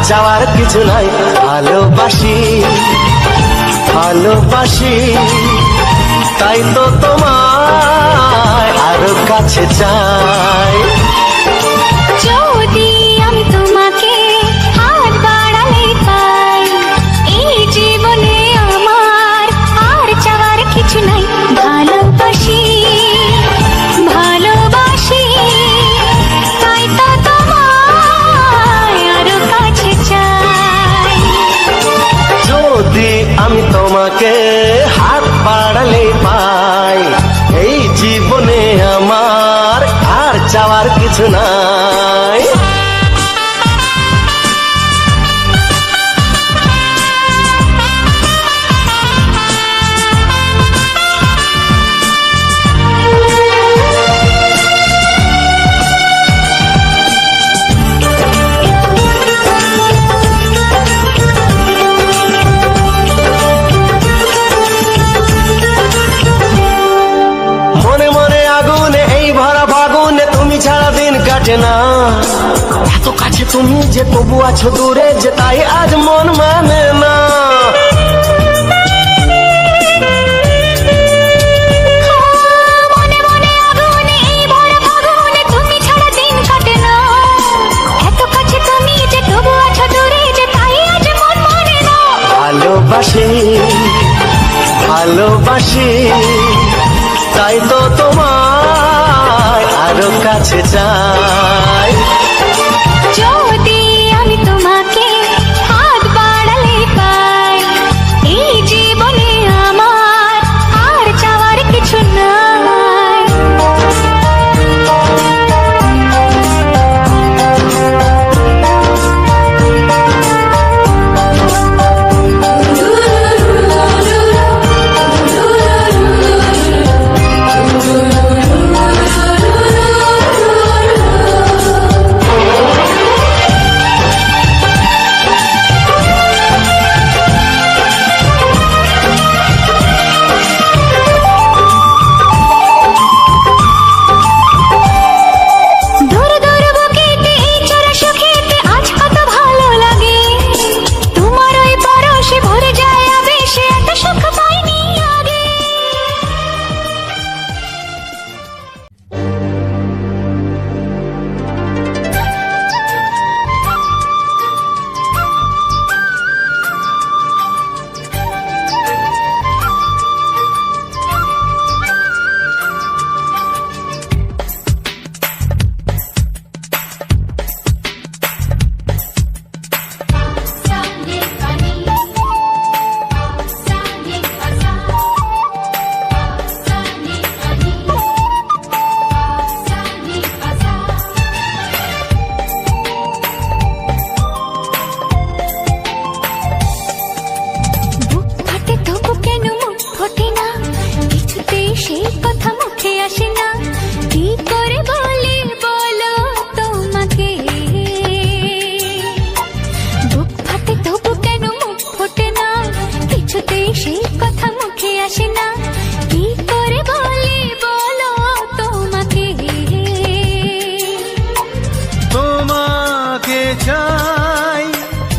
চাওয়ার কিছু নাই। ভালোবাসি ভালোবাসি তাই তো তোমায় আরো কাছে চাই। যদি আমি তোমাকে হাত বাড়ালে পাই, এই জীবনে আমার আর চাওয়ার কিছু নাই। ভালোবাসি ভালোবাসি তাই তো তোমায় আরো কাছে চাই। যদি আমি তোমাকে হাত বাড়ালে পাই, এই জীবনে আমার আর চাওয়ার কিছু নাই। ছাড়া দিন কাটে না, এত কাছে তুমি যে তবু আছো দূরে, যে তাই আজ মন মানে না। ভালোবাসি ভালোবাসি তাই তো তোমায় আরো কাছে চাই। যদি আমি তোমাকে হাত বাড়ালে পাই, এই জীবনে আমার আর চাওয়ার কিছু নাই।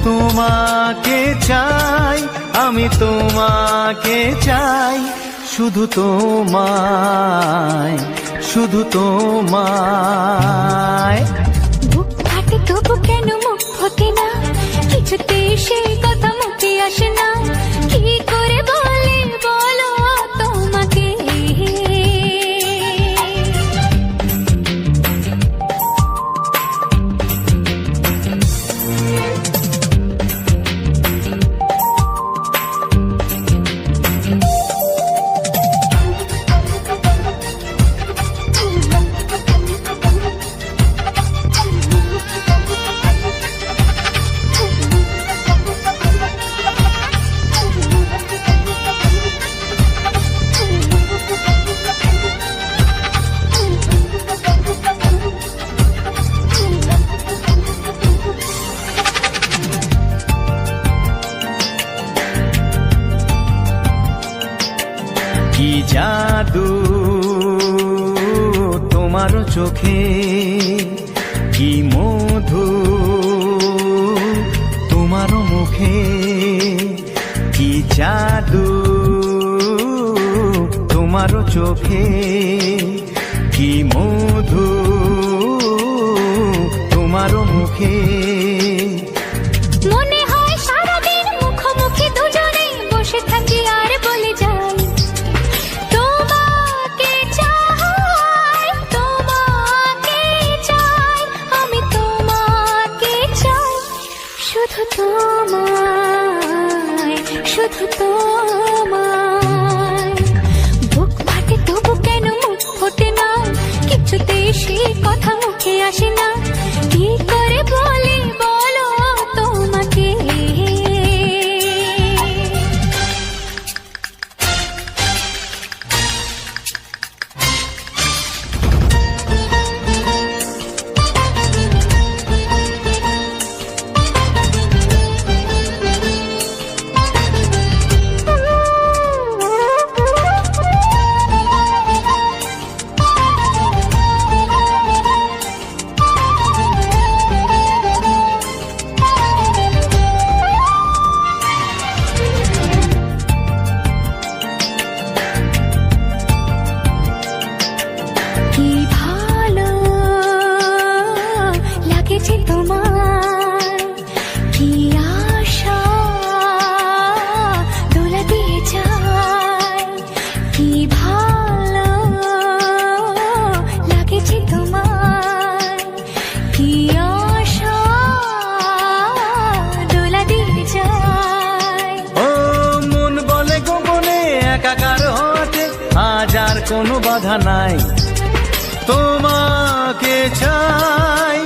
তোমাকে চাই আমি, তোমাকে চাই শুধু তোমায়, শুধু তোমায়। বুক ফাটে তবু কেন মুখ ফোটে না, কিছুতে সেই কথা মুখে আসে না। কি করে বলে বলো তোমাকে, চোখে কি মধু, তোমারও মুখে কি জাদু, তোমারও চোখে কি মধু, তোমারও মুখে। মনে হয় সারাদিন মুখোমুখি দুজনে বসে থাকি আর বলে যাই তোমাকে চাই, তোমাকে চাই, আমি তোমাকে চাই, শুধু তোমায়, শুধু তোমায়। বুক ফাটে তবু কেন মুখ ফোটে না, কিছুতেই সে কথা মুখে আসে না, কি করে বলি বলো তোমাকে। কি ভালো লাগেছে তোমার, কি আশা দোলা দিয়ে যায়, কি ভালো লাগেছে তোমার, কি আশা দোলা দিয়ে যায়। ও মন বলে গোপনে একাকার হতে আজ আর কোনো বাধা নাই, তোমাকে চাই,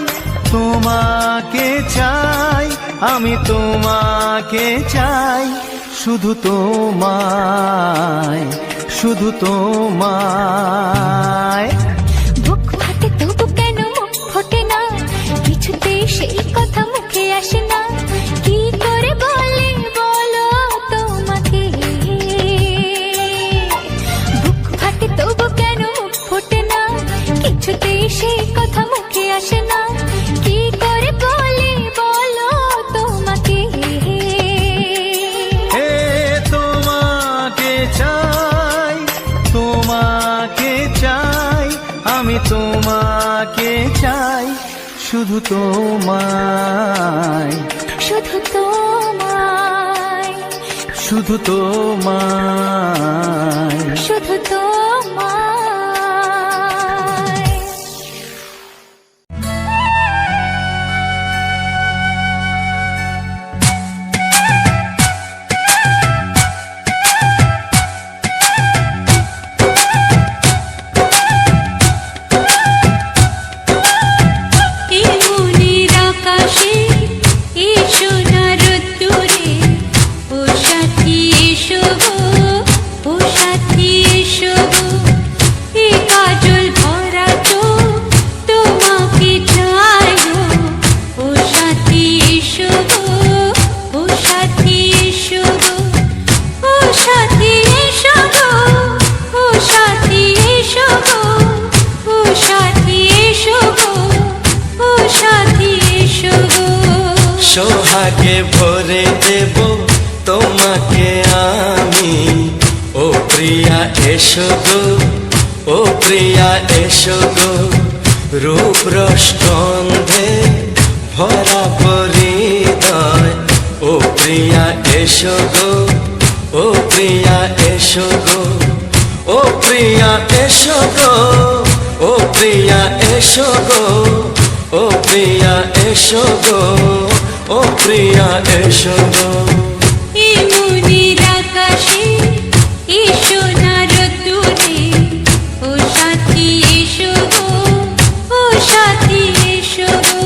তোমাকে চাই, আমি তোমাকে চাই, শুধু তোমায়, শুধু তোমায়। বুক ফাটে তবু কেন মুখ ফোটে না, কিছুতেই সেই কথা মুখে আসে না, কি করে বলে বলো তোমাকে। বুক ফাটে তবু কেন মুখ ফোটে না, কিছুতেই সেই কথা মুখে আসে না, কি করে বলে বলো তোমাকে। হে তোমাকে চাই, তোমাকে চাই, আমি তোমাকে চাই, শুধু তোমায়, শুধু তোমায়, শুধু তোমায়। শুধু তোমায়। এই মনের আকাশে এই সোনার রোদ্দুরে, ও সাথী এসো গো, ও সাথী এসো গো, এই কাজল ভরা চোখ তোমাকে চাই গো, ও সাথী এসো গো, ও সাথী এসো গো, ও সাথী এসো গো, ও সাথী এসো গো, ও সাথী এসো গো, ও সাথী এসো গো। সোহাগে ভরে দেব তোমাকে আমি, ও প্রিয়া এসো গো, ও প্রিয়া এসো গো, রূপ রস গন্ধে ভরা পরিদয়, ও প্রিয়া এসো গো, ও প্রিয়া এসো গো, ও প্রিয়া এসো গো, ও প্রিয়া এসো গো, ও প্রিয়া এসো গো, ও প্রিয়া এসো গো। এই মনের আকাশে এই সোনার রোদ্দুরে, ও সাথী এসো গো, ও সাথী এসো গো।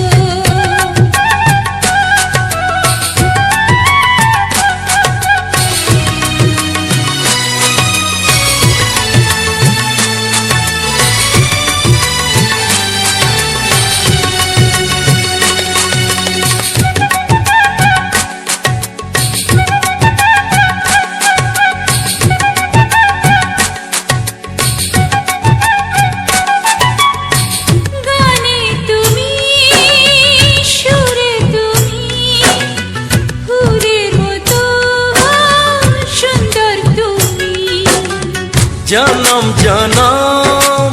জনম জনম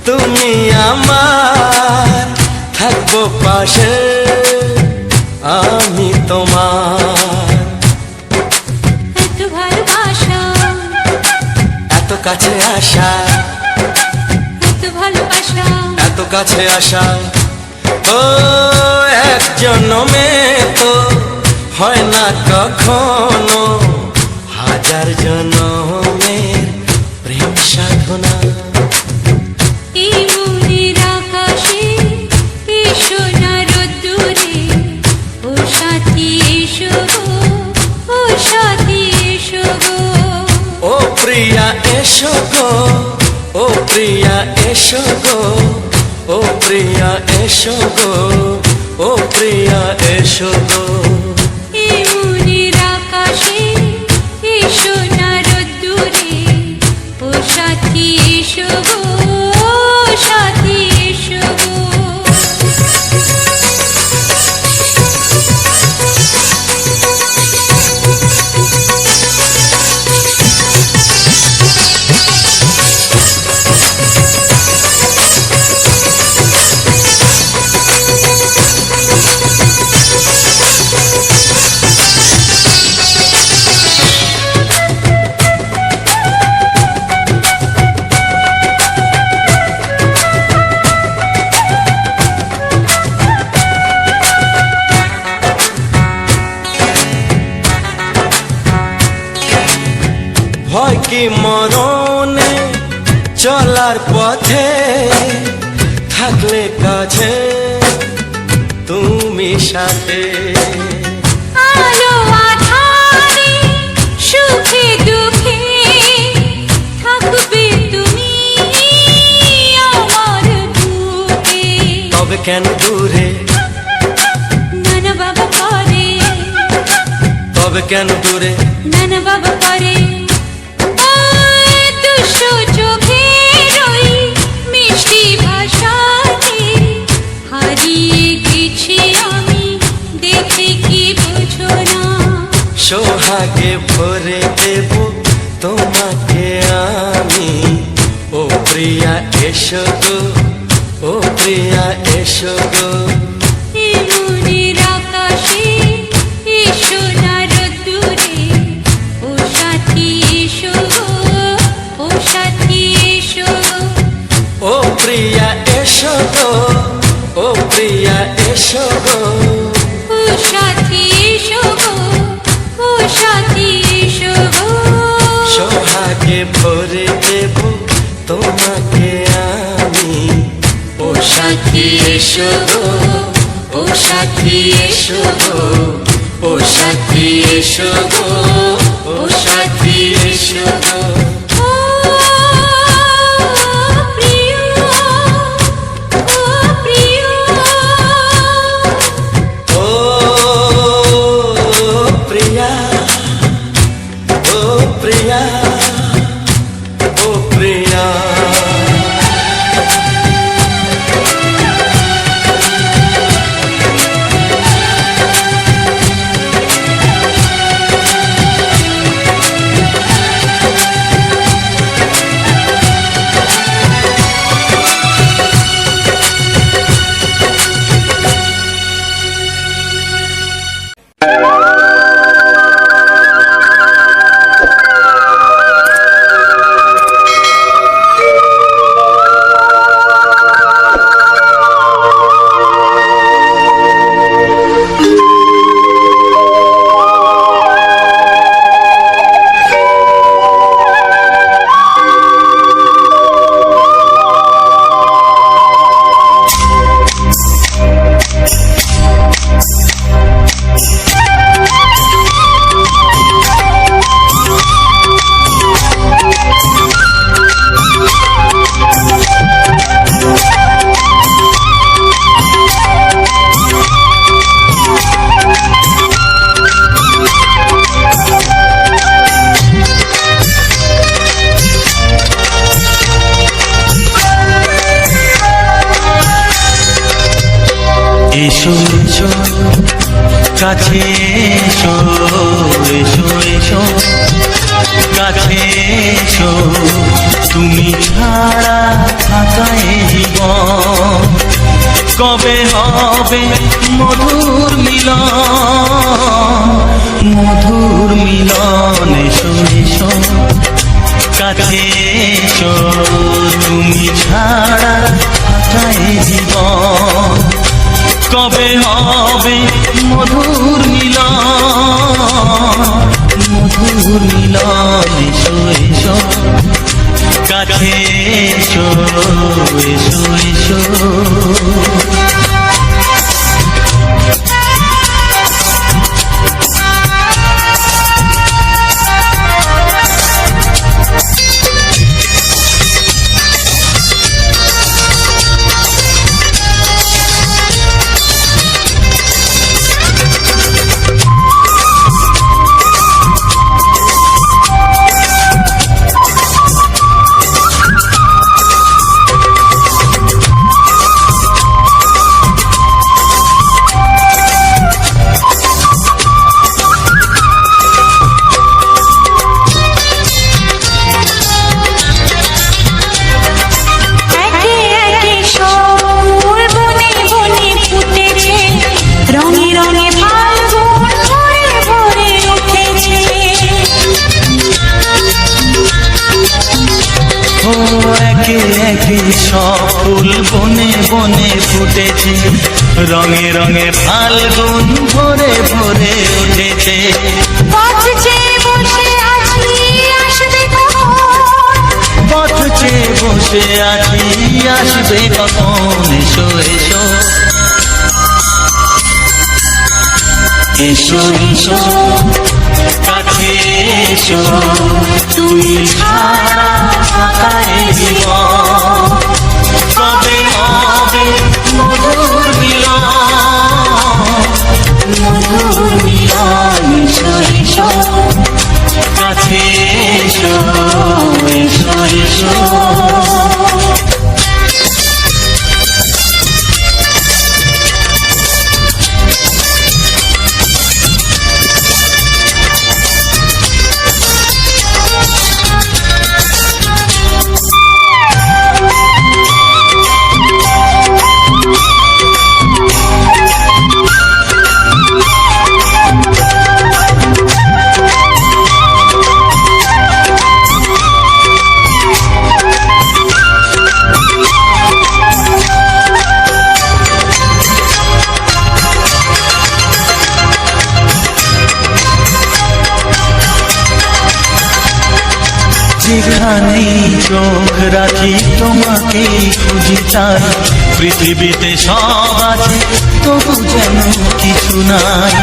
তুমি আমার, থাকবো পাশে আমি তোমার। এত ভালোবাসা, এত কাছে আসা, এত ভালোবাসা, এত কাছে আসা, ও এক জন্মে তো হয় না কখনো, হাজার জন্মের প্রেম সাধনা। এই মনের আকাশে এই সোনার রোদ্দুরে, ও সাথী এসো গো, ও সাথী এসো গো। ও প্রিয়া এসো গো, ও প্রিয়া এসো গো, ও প্রিয়া এসো গো, ও প্রিয়া এসো গো। এই মনের আকাশে এই সোনার রোদ্দুরে, ও সাথী এসো গো, ও সাথী এসো গো। ভয় কি মরণে চলার পথে, থাকলে কাছে তুমি সাথে। আলো আঁধারে সুখে দুঃখে থাকবে তুমি আমার বুকে। তবে কেন দূরে, নানা বাবা করে, তবে কেন দূরে, নানা বাবা করে। ওই দুষ্টু চোখের ওই মিষ্টি ভাষাতে হারিয়ে গেছি আমি, দেখে কি বুঝো না। সোহাগে ভরে দেব তোমাকে আমি, ও প্রিয়া এসো গো, ও প্রিয়া এসো গো। এই মনের আকাশে এই সোনার রোদ্দুরে, ও সাথী এসো গো, ও সাথী এসো গো। ও প্রিয়া এসো গো, ও প্রিয়া এসো গো। ও সাথী এসো গো, ও সাথী এসো গো। সোহাগে ভরে দেব তোমাকে আমি, ও সাথী এসো গো, ও সাথী এসো গো, ও সাথী এসো গো, ও সাথী এসো গো। ও প্রিয়, ও প্রিয়, ও প্রিয়া, ও প্রিয়া, ও প্রিয়া। এসো এসো কাছে এসো, এসো এসো কাছে এসো। তুমি ছাড়া থাকা এ জীবন কবে হবে মধুর মিলন মধুর মিলন এসো এসো কাছে এসো তুমি ছাড়া থাকা এ জীবন কবে হবে মধুর মিলন এসো এসো কাছে এসো এসো এসো একে একে সব ফুল বনে বনে ফুটেছে রঙে রঙে ফাল্গুন ভরে ভরে উঠেছে পথ চেয়ে বসে আছি আসবে পথ চেয়ে বসে আছি আসবে কখন এসো এসো এসো এসো কাছে এসো তুমি ছাড়া থাকা এ জীবন কবে হবে মধুর মিলন এসো এসো কাছে এসো এসো এসো যেখানেই চোখ রাখি তোমাকে খুঁজি তাই পৃথিবীতে সব আছে তবু যেন কিছু নাই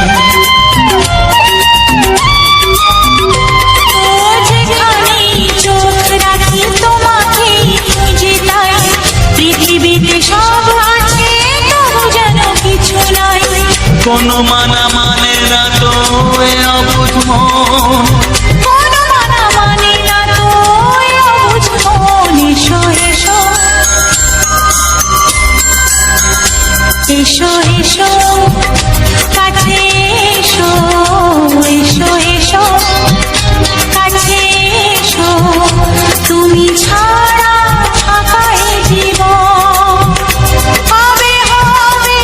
যেখানেই চোখ রাখি তোমাকে খুঁজে তাই পৃথিবীতে সব আছে তবু যেন কিছু নাই কোনো মানা মানে না তো এ অবুঝ মন এসো এসো কাছে এসো এসো এসো কাছে এসো তুমি ছাড়া থাকা এ জীবন হবে হবে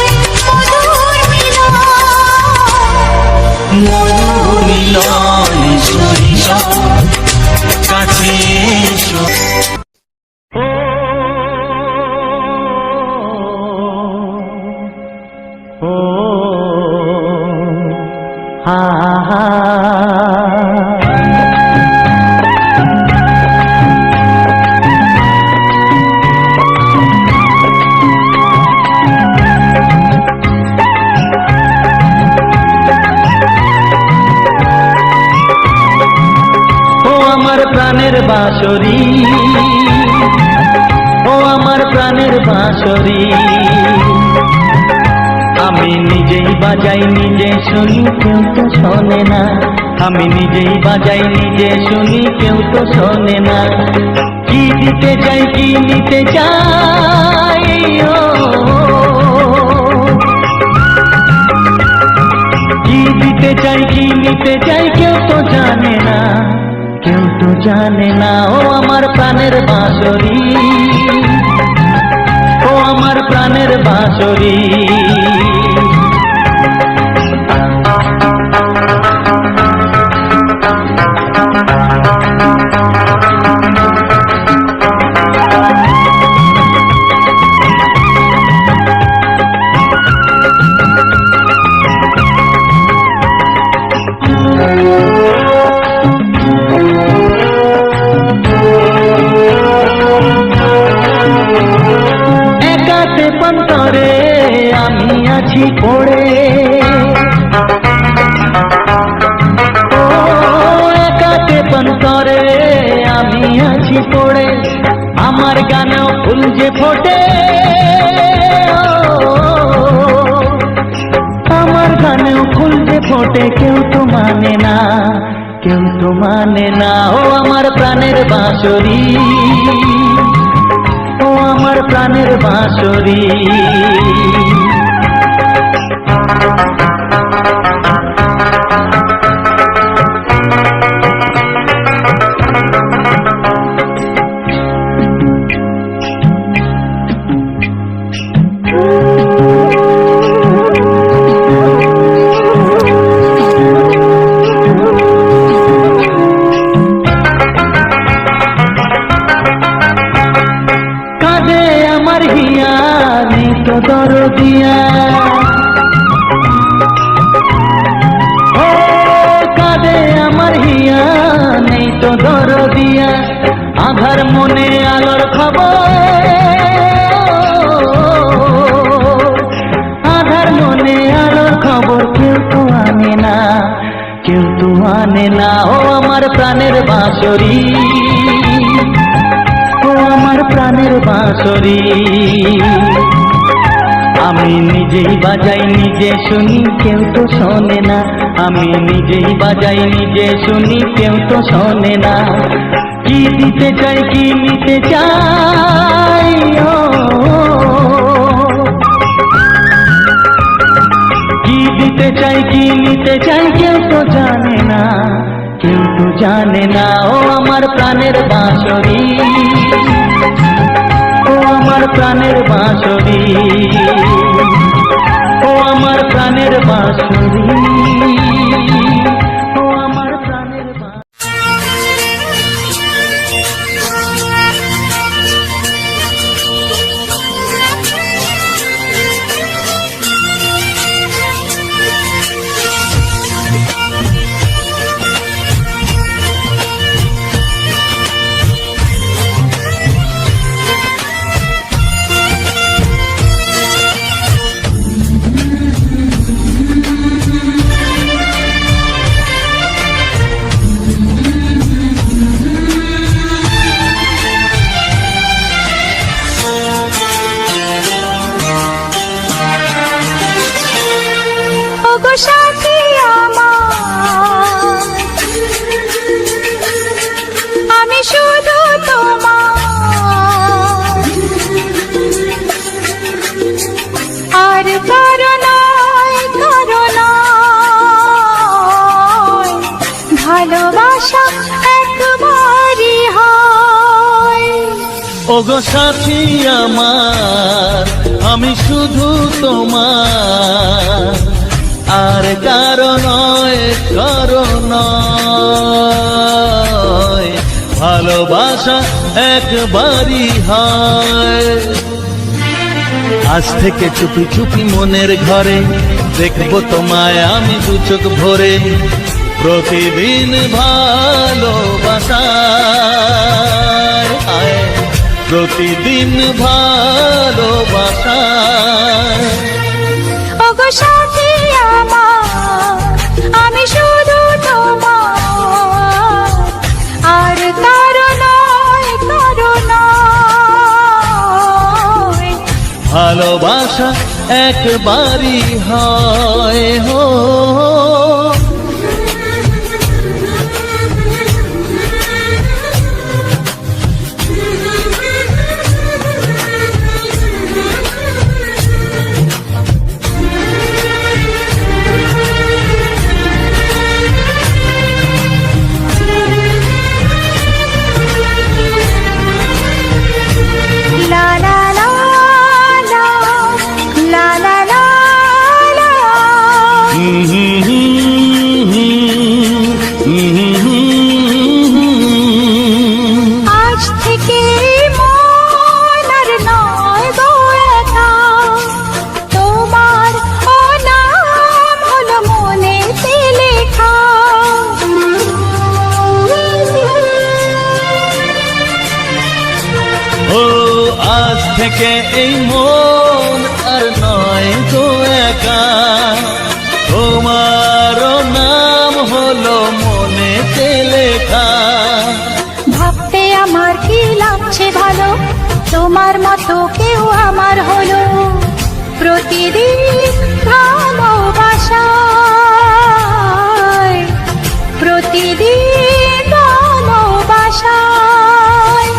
মধুর মিলন এসো এসো কাছে এসো প্রাণের বাঁশরি ও আমার প্রাণের বাঁশরি আমি নিজেই বাজাই নিজে শুনি কেউ তো শোনে না আমি নিজেই বাজাই নিজে শুনি কেউ তো শোনে না কি দিতে চাই কি নিতে চাই কি দিতে চাই কি নিতে চাই কেউ তো জানে না কেউ তো জানে না ও আমার প্রাণের বাঁশরি, ও আমার প্রাণের বাঁশরি। একাতে পন্তরে আমি আছি পড়ে, ও একাতে পন্তরে আমি আছি পড়ে, আমার গানেও ফুল যে ফোটে, আমার গানেও ফুল যে ফোটে, কেউ তো মানে না, কেউ তো মানে না ও আমার প্রাণের বাঁশরি, ও আমার প্রাণের বাঁশরি। কাঁদে আমার হিয়া নেই তো দরদিয়া, ও কাঁদে আমার হিয়া নেই তো দরদিয়া, আধার মনে আলোর খবর, আধার মনে আলোর খবর কেউ তো আনে না, কেউ তো আনে না ও আমার প্রাণের বাঁশরি, ও আমার প্রাণের বাঁশরি। আমি নিজেই বাজাই নিজে শুনি, কেউ তো শোনে না, আমি নিজেই বাজাই নিজে শুনি, কেউ তো শোনে না। কি দিতে চাই কি নিতে চাই, ও কি দিতে চাই কি নিতে চাই, কেউ তো জানে না, কেউ তো জানে না ও আমার প্রাণের বাঁশরি, ও আমার প্রাণের বাঁশরি, ও আমার প্রাণের বাঁশরি, ও আমার প্রাণের বাঁশরি। ওগো সাথী আমার, আমি শুধু তোমার, আর কারো নয়, কারো নয়, ভালোবাসা একবারই হয়। ওগো সাথী আমার, আমি শুধু তোমার, আর কারো নয়, কারো নয়, ভালোবাসা একবারই হয়। আজ থেকে চুপি চুপি মনের ঘরে দেখবো তোমায় আমি দু চোখ ভরে, প্রতিদিন ভালোবাসায়, প্রতিদিন ভালোবাসায়। ওগো সাথী আমার, আমি শুধু তোমার, আর কারো নয়, কারো নয়, ভালোবাসা একবারই হয় হো। ও আজ থেকে এই মন আর নয় গো একা, তোমারও নাম হলো মনেতে লেখা। ভাবতে আমার কি লাগছে ভালো, তোমার মতো কেউ আমার হলো। প্রতিদিন ভালোবাসায়, প্রতিদিন ভালোবাসায়।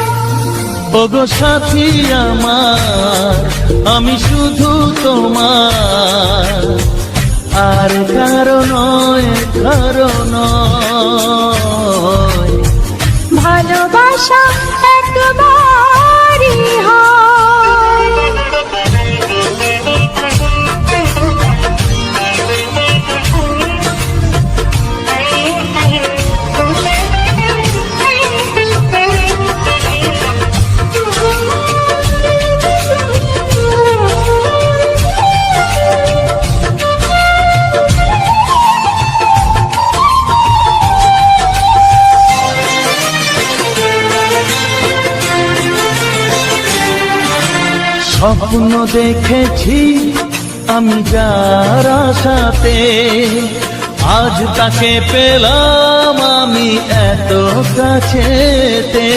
ওগো সাথী আমার, আমি শুধু তোমার, আর কারো নয়, কারো নয়। ভালোবাসা একবারই হয়। স্বপ্ন দেখেছি আমি যার আশাতে, আজ তাকে পেলাম আমি এত কাছেতে।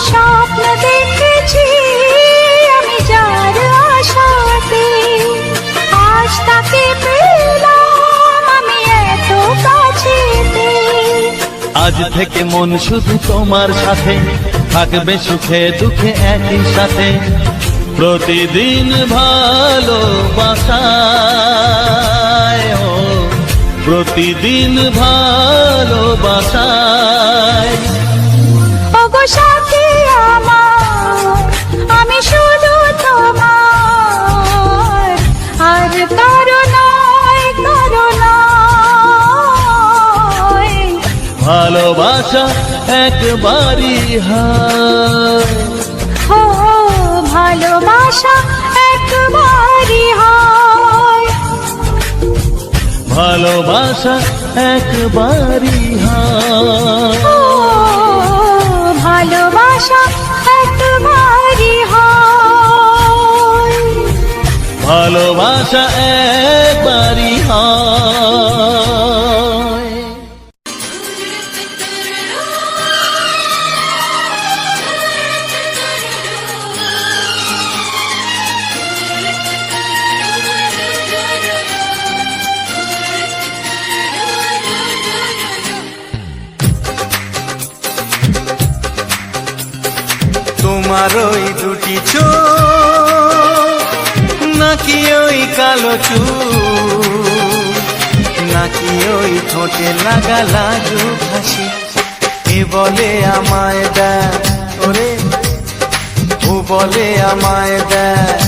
স্বপ্ন দেখেছি আমি যার আশাতে, আজ তাকে পেলাম আমি এত কাছেতে। আজ থেকে মন শুধু তোমার সাথে, থাকবে সুখে দুঃখে একই সাথে। প্রতিদিন ভালোবাসায়, ও প্রতিদিন ভালোবাসায়। ওগো সাথী আমার, আমি শুধু তোমার, আর কারো নয়, কারো নয়। ভালোবাসা একবারই হয়, ও ভালোবাসা একবারই হয়। ভালোবাসা একবারই হয়। ও ভালোবাসা একবারই হয়। ভালোবাসা একবারই হয়। তোমার ওই দুটি চোখ, নাকি ওই কালো চুল, নাকি ওই ঠোঁটে লাগা লাজুক হাসি, এ বলে আমায় দেখ ওরে, ও বলে আমায় দেখ,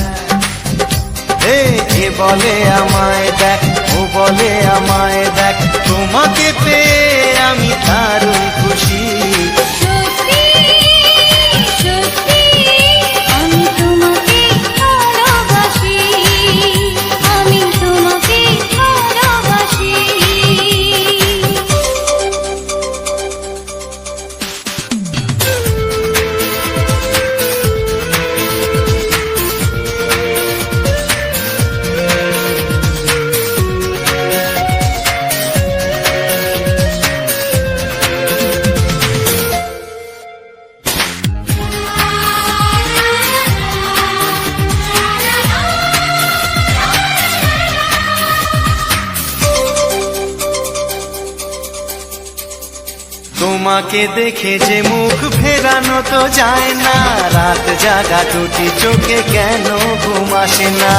এ বলে আমায় দেখ, ও বলে আমায় দেখ। তোমাকে পেয়ে আমি দারুণ খুশি। সত্যি সত্যি আমি তোমাকে ভালোবাসি, আমি তোমাকে ভালোবাসি। তোমাকে দেখে যে মুখ ফেরানো তো যায় না, রাত জাগা দুটি চোখে কেন ঘুম আসে না।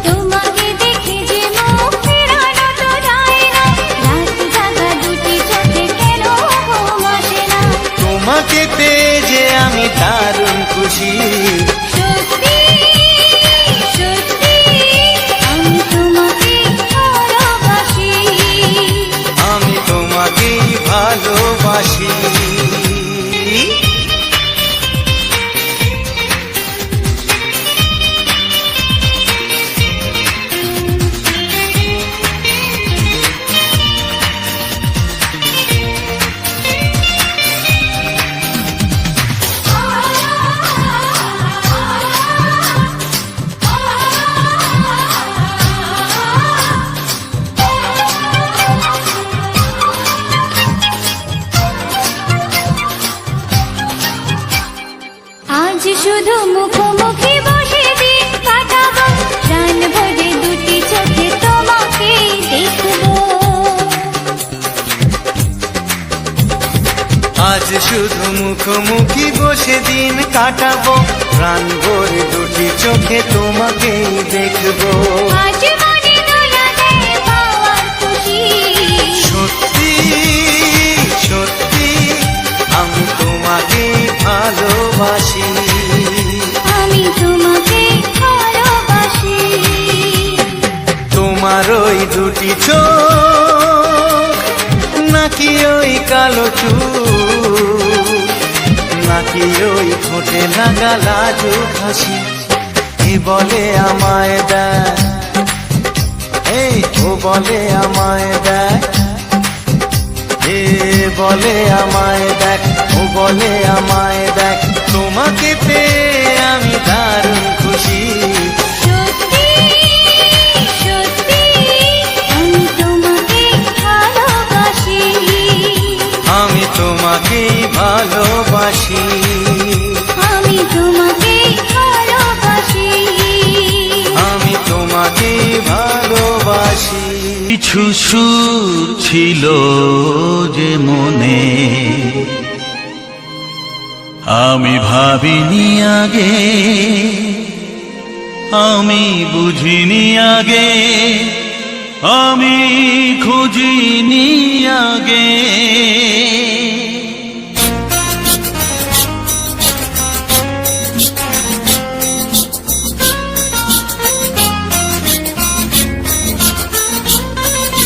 তোমাকে দেখে যে মুখ ফেরানো তো যায় না, রাত জাগা দুটি চোখে কেন ঘুম আসে না। তোমাকে পেয়ে যে আমি দারুণ খুশি। সত্যি সত্যি আমি তোমাকে ভালোবাসি, আমি তোমাকেই ভালোবাসি। শুধু মুখোমুখি বসে দিন কাটাবো, প্রাণ ভরে দুটি চোখে তোমাকেই দেখবো। আজ মনে দোলা দেয় পাওয়ার খুশি, সত্যি সত্যি আমি তোমাকে ভালোবাসি, আমি তোমাকে ভালোবাসি। তোমার ওই দুটি চোখ, নাকি ওই কালো চুল, নাকি ওই ঠোঁটে লাগা লাজুক হাসি, এ বলে আমায় দেয়, এই ও বলে আমায় দেয়, এ বলে আমায় দেখ, ও বলে আমায় দেখ, তোমাকে পেয়ে আমি দারুণ খুশি। সত্যি সত্যি আমি তোমাকে ভালোবাসি, আমি তোমাকেই ভালোবাসি, আমি তোমাকে ভালোবাসি, আমি তোমাকেই ভালোবাসি। কিছু সুর ছিল যে মনে, আমি ভাবিনি আগে, আমি বুঝিনি আগে, আমি খুঁজিনি আগে।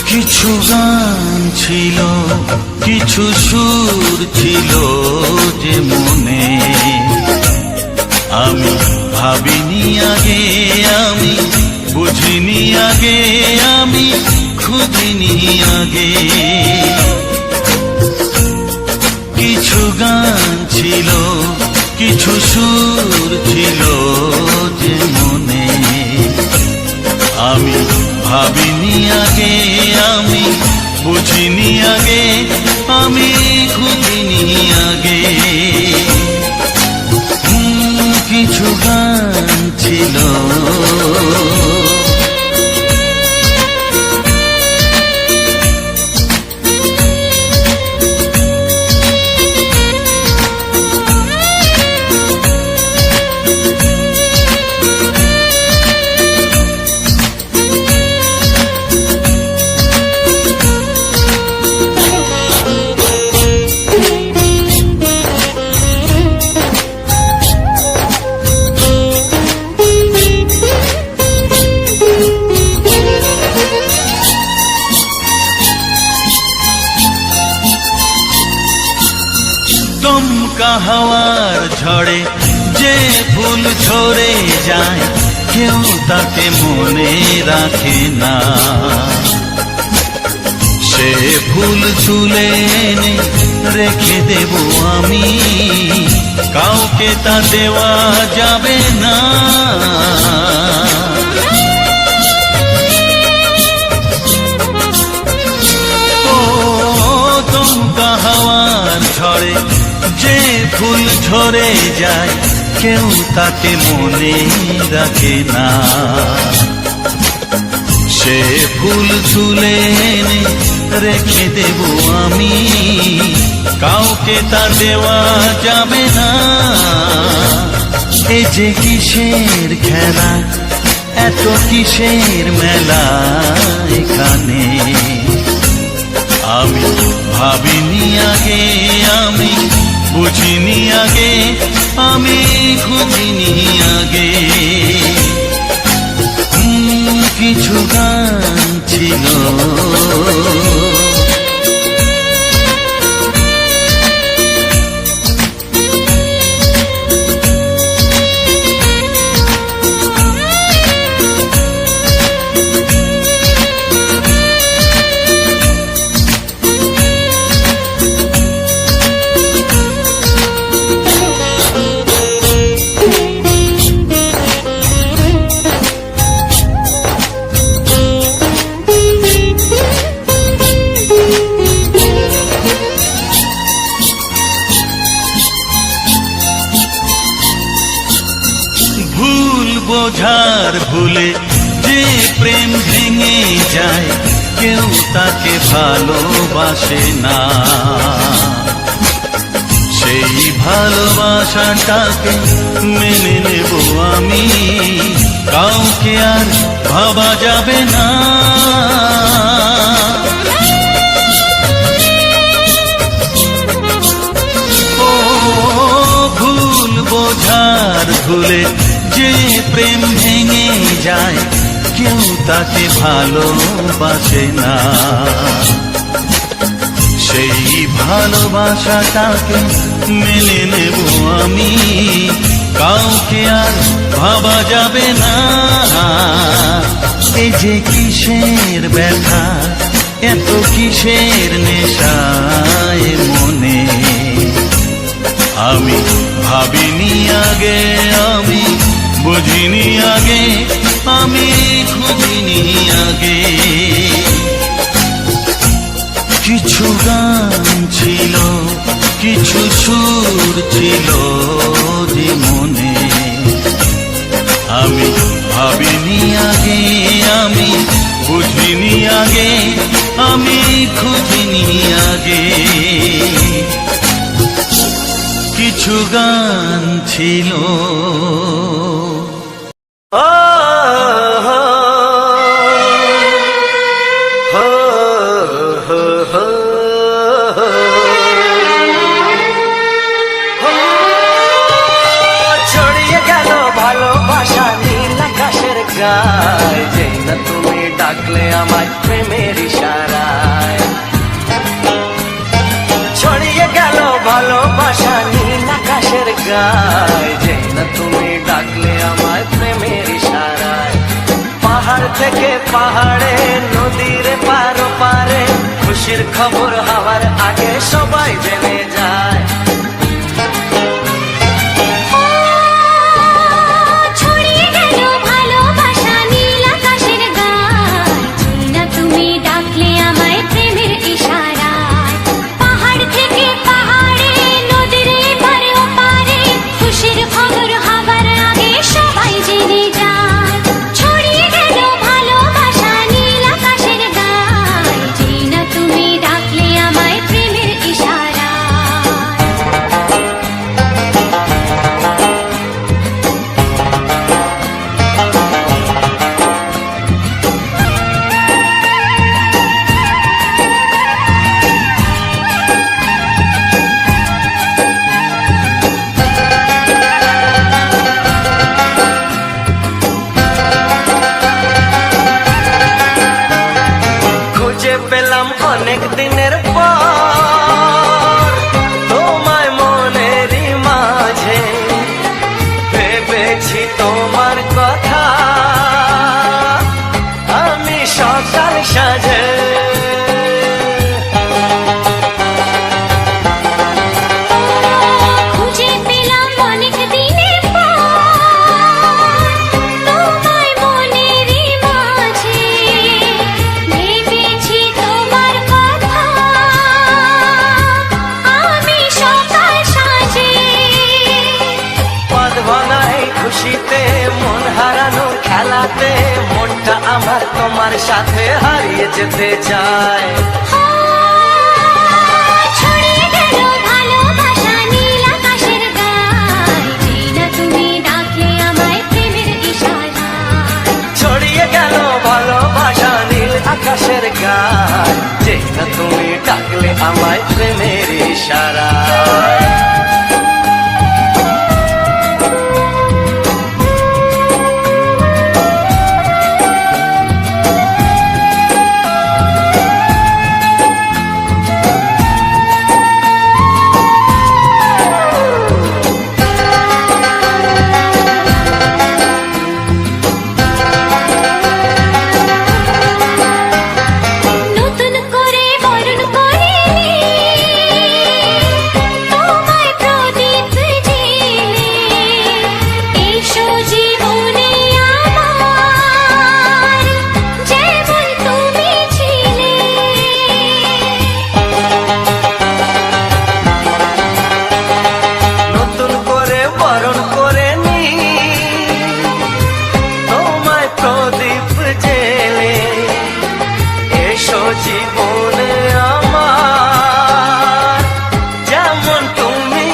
কিছু গান ছিল, কিছু সুর ছিল যে মনে, আমি ভাবিনি আগে, আমি বুঝিনি আগে, আমি খুঁজিনি আগে। কিছু গান ছিল, কিছু সুর ছিল যে মনে, আমি ভাবিনি আগে, আমি বুঝিনি আগে, আমি খুঁজিনি আগে। কিছু গান ছিল, দমকা হাওয়ার ঝড়ে যে ফুল ঝরে যায়, কেউ তাকে মনে রাখে না। সে ফুল তুলে এনে রেখে দেব আমি, কাউকে তা দেওয়া যাবে না। ও দমকা হাওয়ার ঝড়ে যে ফুল ঝরে যায়, কেউ তাকে মনে রাখে না। সে ফুল তুলে এনে রেখে দেব আমি, কাউকে তা দেওয়া যাবে না। এ যে কিসের খেলা, এত কিসের মেলা এখানে, আমি ভাবিনি আগে, আমি বুঝিনি আগে, আমি খুঁজিনি আগে। কিছু গান ছিল, বোঝার ভুলে যে প্রেম ভেঙে যায়, কেউ তাকে ভালোবাসে না। সেই ভালোবাসাটাকে মেনে নেব আমি, কাউকে আর ভাবা যাবে না। ও ভুল বোঝার ভুলে যে প্রেম ভেঙে যায়, কেউ তাকে ভালোবাসে না। সেই ভালোবাসাটাকে মেনে নেব আমি, কাউকে আর ভাবা যাবে না। এই যে কিসের ব্যথা, এত কিসের নেশায় মনে, আমি ভাবিনি আগে, আমি বুঝিনি আগে, আমি খুঁজিনি আগে। কিছু গান ছিল, কিছু সুর ছিল যে মনে, আমি ভাবিনি আগে, আমি বুঝিনি আগে, আমি খুঁজিনি আগে। কিছু গান ছিল। ছড়িয়ে গেল ভালোবাসা নীল আকাশের গায়, যে না তুমি ডাকলে আমায় প্রেমের ইশারায়। ছড়িয়ে গেল ভালোবাসা নীল আকাশের গায়, যে না তুমি ডাকলে আমায় প্রেমের ইশারায়। পাহাড় থেকে পাহাড়ে, নদীর পার পারে, খুশির খবর হওয়ার আগে সবাই জেনে যায়। ছড়িয়ে গেল ভালোবাসা নীল আকাশের গায়, না তুমি ডাকলে আমায় প্রেমের ইশারায়। পাহাড় থেকে পাহাড়ে, নদীর এপারে ওপারে, খুশির খবর হবার আগে সবাই জেনে যায়। ছড়িয়ে গেল ভালোবাসা নীল আকাশের গায়, না তুমি ডাকলে আমায় প্রেমের ইশারায়। খুঁজে পেলাম অনেক দিনের পর তোমায় মনেরই মাঝে, ভেবেছি তোমার কথা আমি সকাল সাজে। খুঁজে পেলাম অনেক দিনের পর তোমায় মনেরই মাঝে, ভেবেছি তোমার কথা আমি সকাল সাজে। পদ ভাঙাই খুশিতে, মন হারানোর খেলাতে, মনটা আমার তোমার সাথে হারিয়ে যেতে চায়। ছড়িয়ে গেল ভালোবাসা নীল আকাশের গায়, না তুমি ডাকলে আমায় প্রেমের ইশারায়। ছড়িয়ে গেল ভালোবাসা নীল আকাশের গায়, যে না তুমি ডাকলে আমায় প্রেমের ইশারায়। নতুন করে বরণ করে তোমায় প্রদীপ জেলে, এসো জীবনে আমার যেমন তুমি ছিলে। নতুন করে বরণ করে নি তোমায় প্রদীপ জেলে, এসো জীবনে আমার যেমন তুমি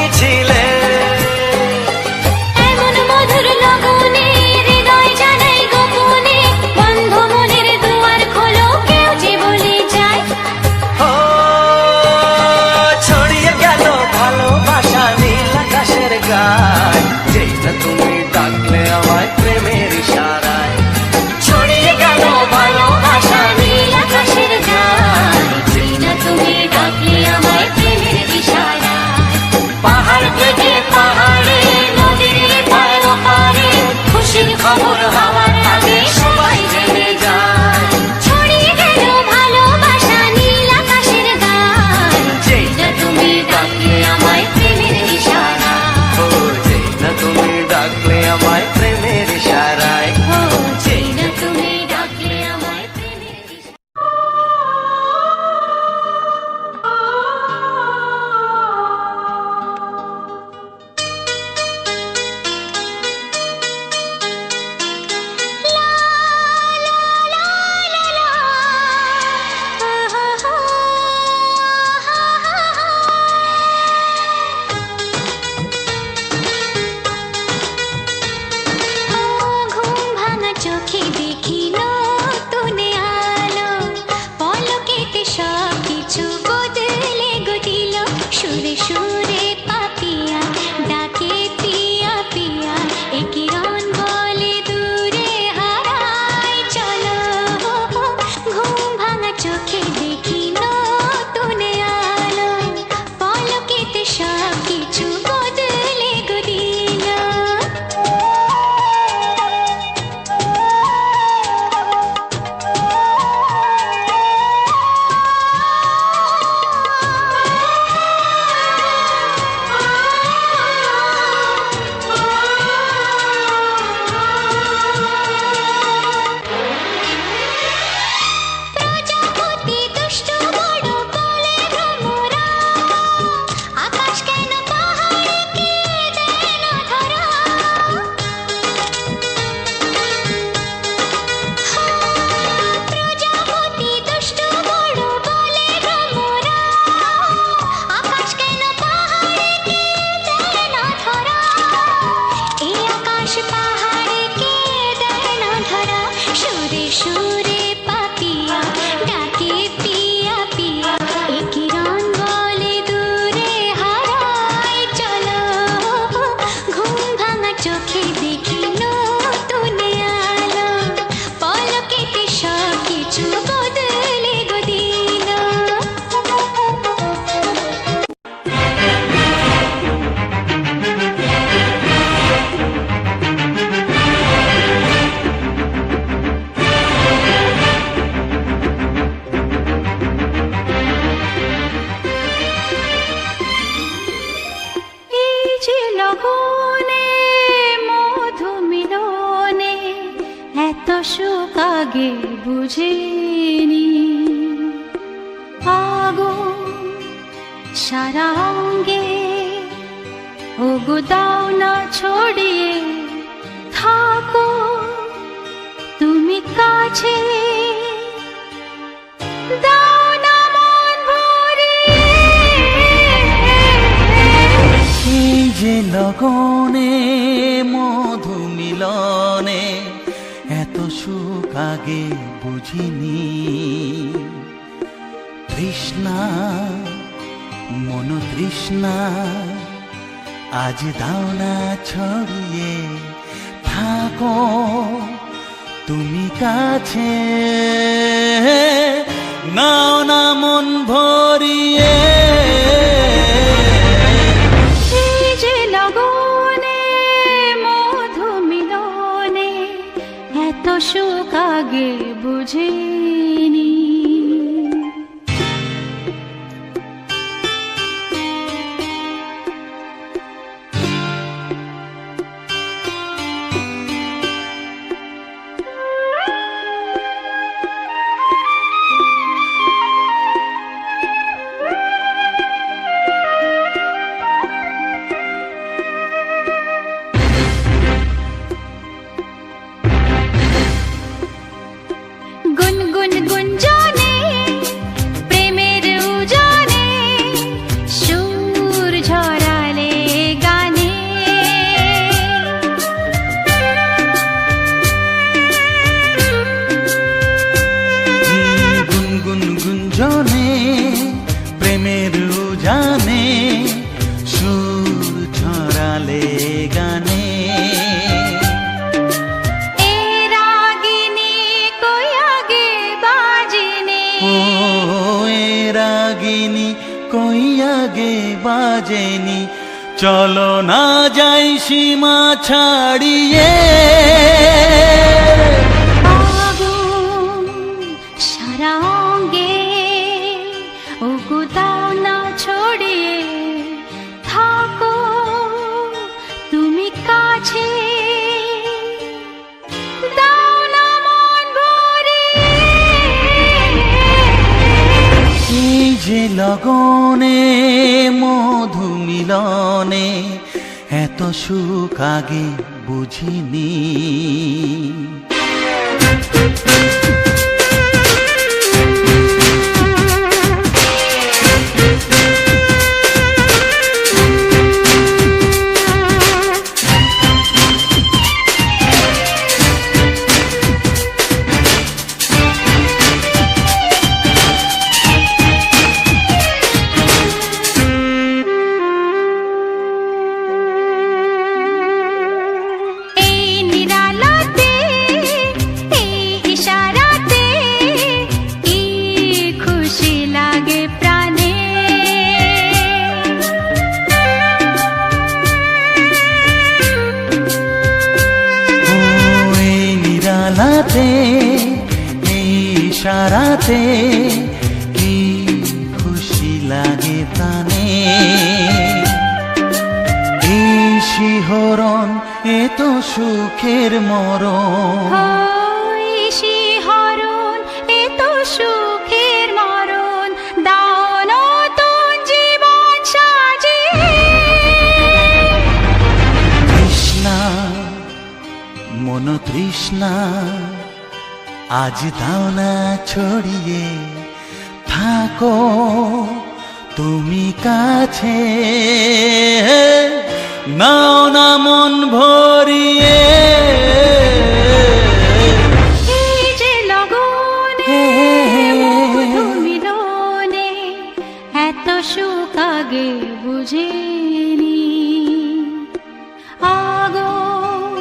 সারা অঙ্গে ওগো দাও না ছড়িয়ে থাকো তুমি কাছে দাও না মন ভরিয়ে। এই যে লগনে মধু মিলনে এত সুখ আগে বুঝিনি। তৃষ্ণা মন তৃষ্ণা আজ দাও না ছড়িয়ে থাকো তুমি কাছে নাও না মন ভরিয়ে। এই যে লগনে মধু মিলনে এত সুখ আগে বুঝিনি। গুনগুন গুঞ্জনে প্রেমের উজানে সুর ঝরালে গানে। গুনগুন গুঞ্জনে প্রেমের উজানে সুর ছড়ালে গানে। এ রাগিনী কই আগে বাজেনি। ও এ রাগিনী কই আগে বাজেনি চলো না যাই সীমা ছাড়িয়ে। আগুন সারা অঙ্গে ওগো দাও না ছড়িয়ে থাকো তুমি কাছে দাও না মন ভরিয়ে। এই যে লগনে মধু মিলনে এত সুখ আগে বুঝিনি। এই নিরালাতে এই ইশারাতে কি খুশি লাগে প্রাণে। ও এই নিরালাতে এই ইশারাতে কি খুশি লাগে প্রাণে। এই শিহরণ এ তো সুখের মরণ। ওই শিহরণ এ তো সুখের মরণ দাও নতুন জীবন সাজিয়ে। তৃষ্ণা মন তৃষ্ণা আজ দাও না ছড়িয়ে থাকো তুমি কাছে নাও না মন ভরিয়ে। এই যে লগনে মধু মিলনে এত সুখ আগে বুঝিনি। আগুন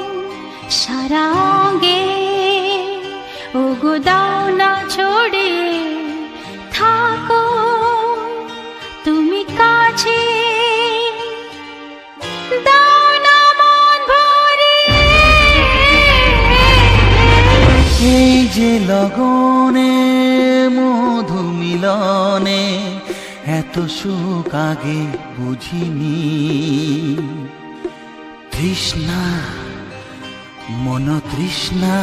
সারা অঙ্গে ওগো দাও না ছড়িয়ে থাকো তুমি কাছে দাও না মন ভরিয়ে। এই যে লগনে মধু মিলনে এত সুখ আগে বুঝিনি। তৃষ্ণা মন তৃষ্ণা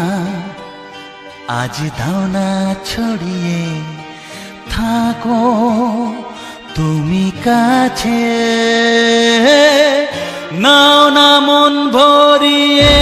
আজ দাও না ছড়িয়ে থাকো তুমি কাছে নাও না মন ভরিয়ে,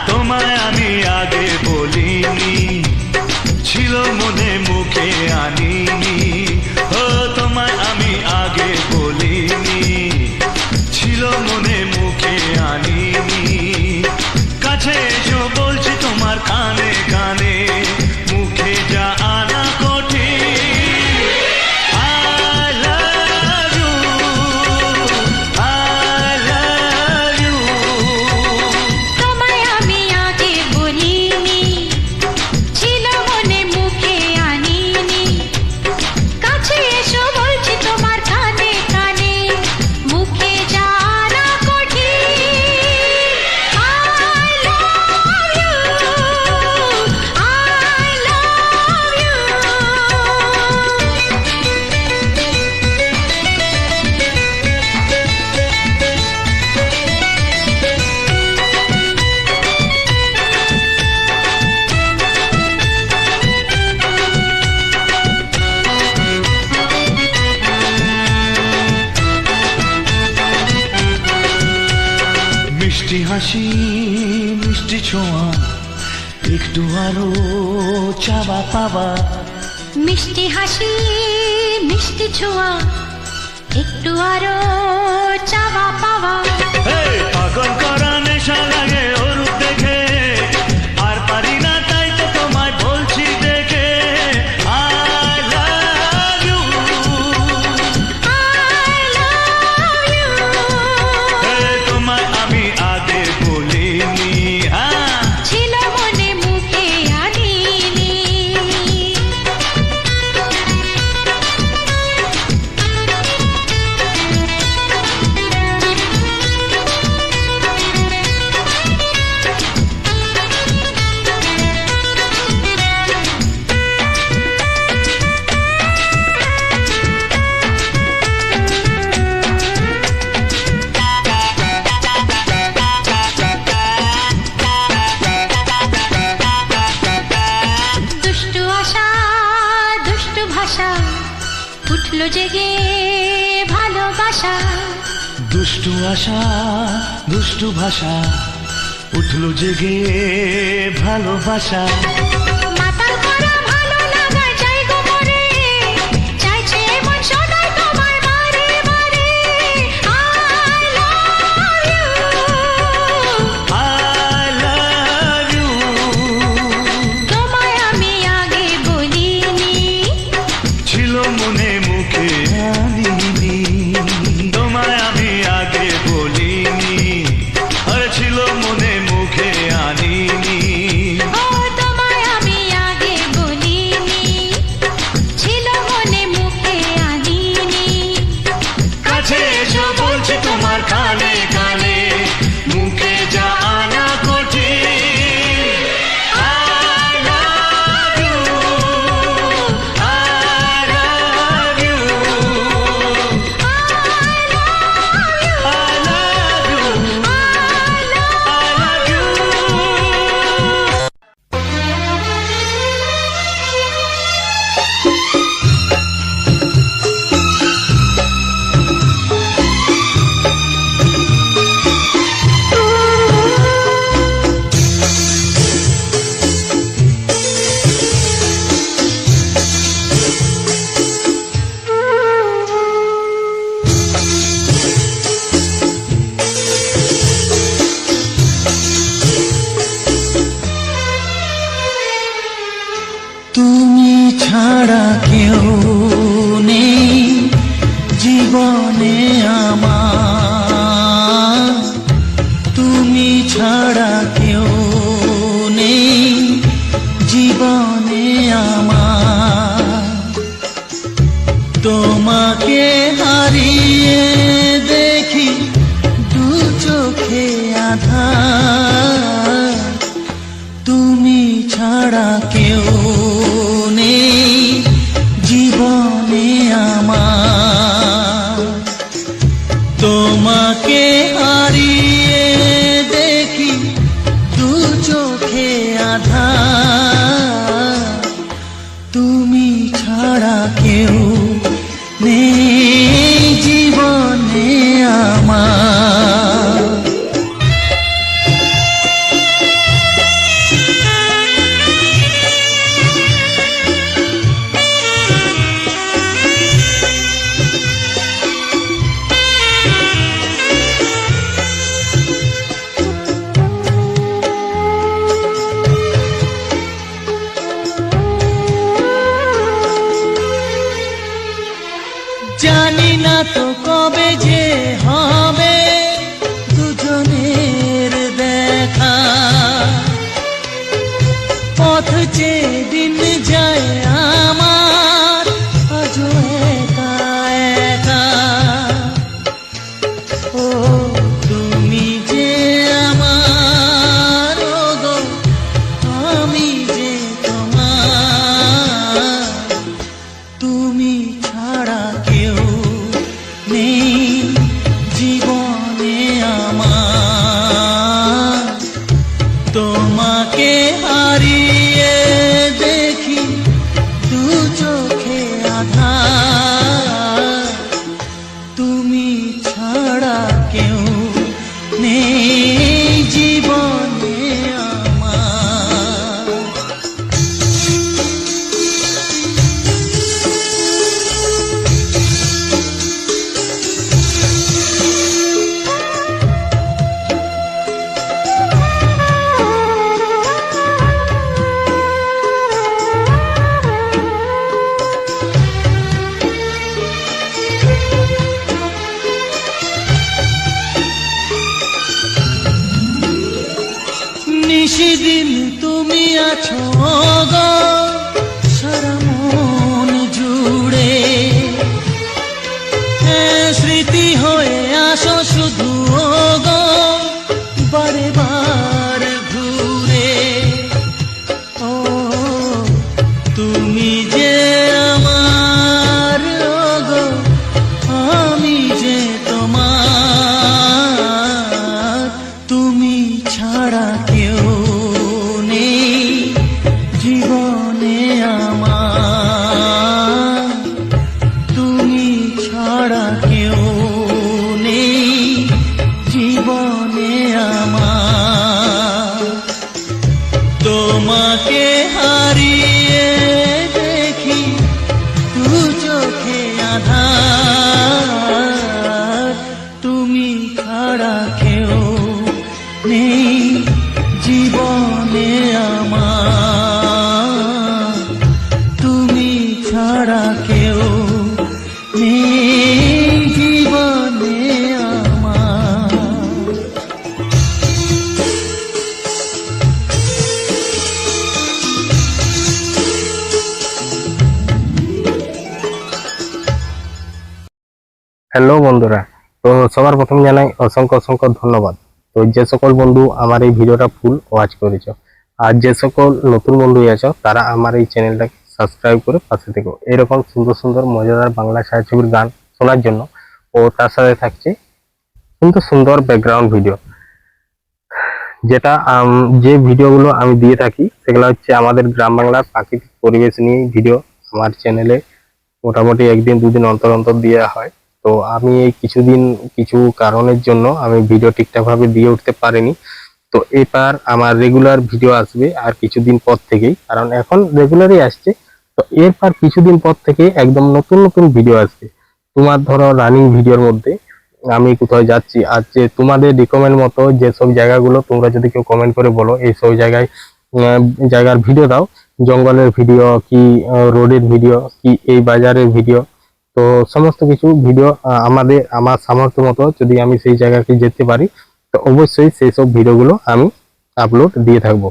তোমায় আমি আগে বলিনি, ছিল মনে মুখে আনিনি। ও তোমায় আমি আগে বলিনি, ছিল মনে মুখে আনিনি। কাছে এসো বলছি তোমার কানে কানে, মুখে যা আনা কঠিন। I love you, I love you। তোমায় আমি আগে বলিনি, ছিল মনে মুখে আনিনি। কাছে এসো বলছি তোমার কানে কানে, মুখে জানা কঠিন। I love you, I love you। মিষ্টি হাসি মিষ্টি ছোঁয়া, একটু আরো চাওয়া পাওয়া। মিষ্টি হাসি মিষ্টি ছোঁয়া, একটু আরো চাওয়া পাওয়া। এই পাগল করা নেশা লাগে ওর রূপ দেখে, আর পারি না তাই তো তোমায় বলছি দেখে। I love you, I love you। এই তোমায় আমি আগে বলিনি। হ্যাঁ ছিল মনে মুখে আনিনি। দুষ্টু আশা দুষ্টু ভাষা, উঠলো জেগে ভালোবাসা। দুষ্টু আশা দুষ্টু ভাষা, উঠলো জেগে ভালোবাসা। মাতাল করা ভালো লাগা যায় গো মরে, চাইছে মন সদাই তোমায় বারে বারে। I love you, I love you। তোমায় আমি আগে বলিনি, ছিল মনে মুখে আনিনি। তোমায় আমি আগে বলিনি, আর ছিল মনে মুখে আনিনি। ও তোমায় আমি তোমাকে হারিয়ে দেখি দু চোখে আঁধার, তুমি ছাড়া কেউ নেই জীবনে আমার। জানি না তো কবে যে হবে দুজনের দেখা, পথ চেয়ে দিন যায় আমার আজও একা একা। ও তুমি যে আমার, ও গো আমি যে তোমার, তুমি ছাড়া কেউ নেই জীবনে আমার। তোমাকে হারিয়ে দেখি দু চোখে আঁধার, তুমি ছাড়া কেউ নেই জীবনে আমার। নিশিদিন তুমি আছো গো সারা মন জুড়ে, স্মৃতি হয়ে আসো শুধু গো বারে বার ঘুরে। ও তুমি যে আমার, ও গো আমি যে তোমার, তুমি ছাড়া কেউ নেই জীবনে আমার, তুমি ছাড়া কেউ নেই জীবনে আমার। তোমাকে হারিয়ে দেখি দু চোখে আঁধার, তুমি ছাড়া কেউ নেই জীবনে আমার, তুমি ছাড়া কেউ নেই জীবনে আমার। হ্যালো বন্ধুরা, তো সবার প্রথম জানাই অসংখ্য অসংখ্য ধন্যবাদ। তো যে সকল বন্ধু আমার এই ভিডিওটা ফুল ওয়াচ করেছো, আর যে সকল নতুন বন্ধু আছো তারা আমার এই চ্যানেলটাকে সাবস্ক্রাইব করে পাশে থেকো এরকম সুন্দর সুন্দর মজাদার বাংলা ছায়াছবির গান শোনার জন্য। ও তার সাথে থাকছে সুন্দর সুন্দর ব্যাকগ্রাউন্ড ভিডিও, যেটা যে ভিডিওগুলো আমি দিয়ে থাকি সেগুলো হচ্ছে আমাদের গ্রাম বাংলার প্রাকৃতিক পরিবেশ নিয়ে ভিডিও আমার চ্যানেলে মোটামুটি একদিন দুদিন অন্তর অন্তর দেওয়া হয়। তো আমি এই কিছুদিন কিছু কারণের জন্য আমি ভিডিও ঠিকঠাক ভাবে দিয়ে উঠতে পারিনি। তো এবার আমার রেগুলার ভিডিও আসবে আর কিছুদিন পর থেকেই, কারণ এখন রেগুলারই আসছে। তো এরপর কিছুদিন পর থেকে একদম নতুন নতুন ভিডিও আসবে। তোমার ধরো রানিং ভিডিওর মধ্যে আমি কোথাও যাচ্ছি, আর যে তোমাদের রিকমেন্ড মতো যেসব জায়গাগুলো তোমরা যদি কেউ কমেন্ট করে বলো এই সব জায়গায় জায়গার ভিডিও দাও, জঙ্গলের ভিডিও কি রোডের ভিডিও কি এই বাজারের ভিডিও, তো সমস্ত কিছু ভিডিও আমার সামর্থ্য মতো যদি আমি সেই জায়গাকে যেতে পারি তো অবশ্যই সেই সব ভিডিওগুলো আমি আপলোড দিয়ে থাকবো।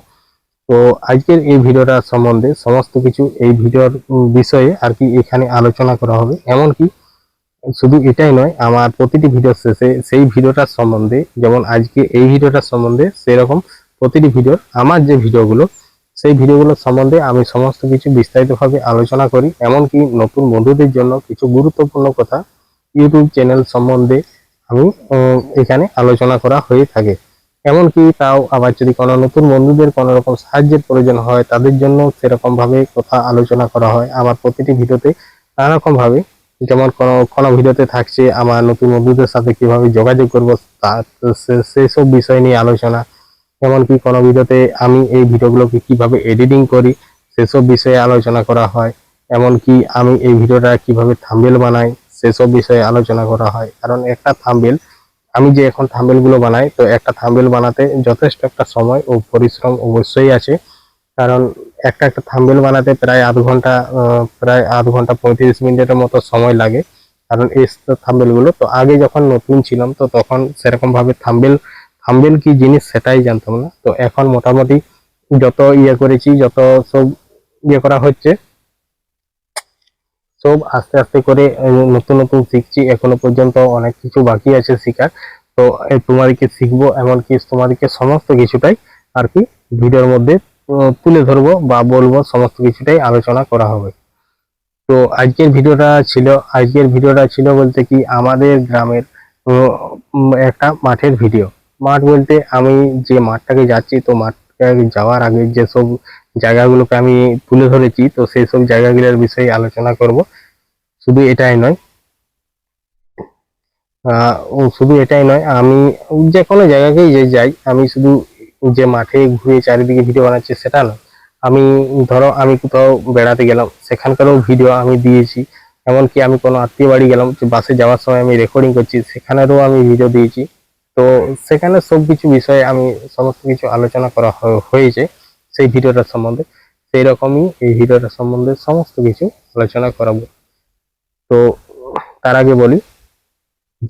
তো আজকের এই ভিডিওটা সম্বন্ধে সমস্ত কিছু এই ভিডিওর বিষয়ে আর কি এখানে আলোচনা করা হবে। এমনকি শুধু এটাই নয়, আমার প্রতিটি ভিডিওর শেষে সেই ভিডিওটার সম্বন্ধে, যেমন আজকে এই ভিডিওটার সম্বন্ধে সেরকম প্রতিটি ভিডিওর আমার যে ভিডিওগুলো সেই ভিডিওগুলোর সম্বন্ধে আমি সমস্ত কিছু বিস্তারিতভাবে আলোচনা করি। এমনকি নতুন বন্ধুদের জন্য কিছু গুরুত্বপূর্ণ কথা ইউটিউব চ্যানেল সম্বন্ধে আমি এখানে আলোচনা করা হয়ে থাকে। এমনকি তাও আবার যদি কোনো নতুন বন্ধুদের কোনো রকম সাহায্যের প্রয়োজন হয় তাদের জন্য সেরকম ভাবে কথা আলোচনা করা হয় আমার প্রতিটি ভিডিওতে নানা রকম ভাবে। যেমন কোনো ভিডিওতে থাকছে আমার নতুন বন্ধুদের সাথে কিভাবে যোগাযোগ করবো সেই সব বিষয় নিয়ে আলোচনা। এমনকি কোনো ভিডিওতে আমি এই ভিডিওগুলোকে কিভাবে এডিটিং করি সেসব বিষয়ে আলোচনা করা হয়। এমনকি আমি এই ভিডিওটা কিভাবে থাম্বনেল বানাই সেসব বিষয়ে আলোচনা করা হয়। কারণ একটা থাম্বনেল, আমি যে এখন থাম্বনেল গুলো বানাই, তো একটা থাম্বনেল বানাতে যথেষ্ট একটা সময় ও পরিশ্রম অবশ্যই আছে। কারণ একটা থাম্বনেল বানাতে প্রায় আধ ঘন্টা 35 মিনিটের মতো সময় লাগে। কারণ এই থাম্বনেল গুলো, তো আগে যখন নতুন ছিলাম তো তখন সেরকম ভাবে থাম্বনেল কি জিনিস সেটাই জানতাম না। তো এখন মোটামুটি যত করেছি, যত সব করা হচ্ছে, সব আস্তে আস্তে করে নতুন নতুন শিখছি। এখনো পর্যন্ত অনেক কিছু বাকি আছে শেখার। তো তোমাদেরকে শিখবো, এমনকি তোমাদেরকে সমস্ত কিছুটাই আর কি ভিডিওর মধ্যে তুলে ধরবো বা বলবো, সমস্ত কিছুটাই আলোচনা করা হবে। তো আজকের ভিডিওটা ছিল বলতে কি আমাদের গ্রামের একটা মাঠের ভিডিও। মাঠ বলতে আমি যে মাঠটাকে যাচ্ছি, তো মাঠটাকে যাওয়ার আগে যেসব জায়গাগুলোকে আমি তুলে ধরেছি, তো সেই সব জায়গাগুলোর বিষয়ে আলোচনা করব। শুধু এটাই নয়, শুধু এটাই নয়, আমি যে কোনো জায়গাতেই যে যাই, আমি শুধু যে মাঠে ঘুরে চারিদিকে ভিডিও বানাচ্ছি সেটা নয়। আমি ধরো আমি কোথাও বেড়াতে গেলাম, সেখানকারও ভিডিও আমি দিয়েছি। এমনকি আমি কোনো আত্মীয় বাড়ি গেলাম, যে বাসে যাওয়ার সময় আমি রেকর্ডিং করছি, সেখানেরও আমি ভিডিও দিয়েছি। তো সেখানে সব কিছু বিষয়ে আমি সমস্ত কিছু আলোচনা করা হয়েছে সেই ভিডিওটার সম্বন্ধে। সেই রকমই এই ভিডিওটার সম্বন্ধে সমস্ত কিছু আলোচনা করাবো। তো তার আগে বলি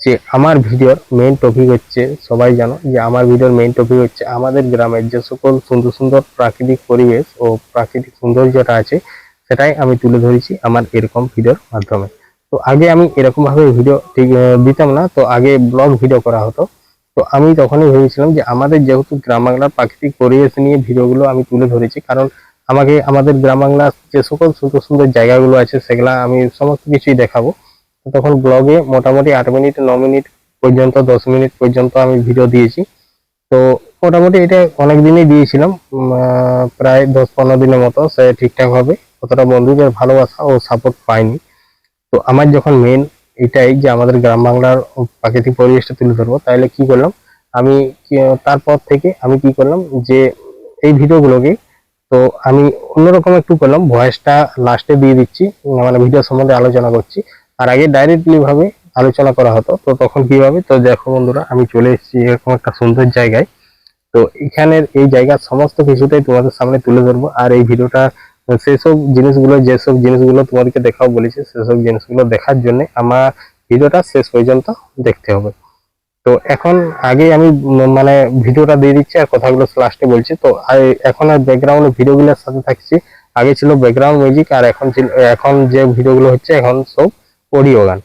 যে আমার ভিডিওর মেইন টপিক হচ্ছে, সবাই জানো যে আমার ভিডিওর মেইন টপিক হচ্ছে আমাদের গ্রামের যে সকল সুন্দর সুন্দর প্রাকৃতিক পরিবেশ ও প্রাকৃতিক সৌন্দর্যটা আছে, সেটাই আমি তুলে ধরেছি আমার এরকম ভিডিওর মাধ্যমে। তো আগে আমি এরকম ভাবে ভিডিও ঠিক দিতাম না, তো আগে ব্লগ ভিডিও করা হতো। তো আমি তখনই ভেবেছিলাম যে আমাদের যেহেতু গ্রাম বাংলার প্রাকৃতিক পরিবেশ নিয়ে ভিডিওগুলো আমি তুলে ধরেছি, কারণ আমাদের গ্রাম বাংলার যে সকল সুন্দর সুন্দর জায়গাগুলো আছে সেগুলা আমি সমস্ত কিছুই দেখাবো। তখন ব্লগে মোটামুটি 8 মিনিট 9 মিনিট পর্যন্ত 10 মিনিট পর্যন্ত আমি ভিডিও দিয়েছি। তো মোটামুটি এটা অনেক দিনই দিয়েছিলাম, প্রায় 10-15 দিনের মতো। সে ঠিকঠাক ভাবে অতটা বন্ধুদের ভালোবাসা ও সাপোর্ট পাইনি। তো আমার যখন মেন এটাই যে আমাদের গ্রাম বাংলার প্রাকৃতিক পরিবেশটা তুলে ধরবো, তাহলে কি করলাম আমি, তারপর থেকে আমি কি করলাম যে এই ভিডিওগুলোকে, তো আমি অন্যরকম একটু করলাম, ভয়েসটা লাস্টে দিয়ে দিচ্ছি, মানে ভিডিও সম্বন্ধে আলোচনা করছি। আর আগে ডাইরেক্টলি ভাবে আলোচনা করা হতো। তো তখন কিভাবে, তো দেখো বন্ধুরা, আমি চলে এসেছি এরকম একটা সুন্দর জায়গায়। তো এখানের এই জায়গার সমস্ত কিছুটাই তোমাদের সামনে তুলে ধরবো। আর এই ভিডিওটা যেসব জিনিসগুলো তোমাদেরকে দেখাও বলেছি, সেসব জিনিসগুলো দেখার জন্য আমার ভিডিওটা শেষ পর্যন্ত দেখতে হবে। তো এখন আগে আমি মানে ভিডিওটা দিয়ে দিচ্ছি আর কথাগুলো লাস্টে বলছি। তো এখন আর ব্যাকগ্রাউন্ডে ভিডিওগুলোর সাথে থাকছি। আগে ছিল ব্যাকগ্রাউন্ড মিউজিক, আর এখন যে ভিডিওগুলো হচ্ছে এখন সব অডিও গান।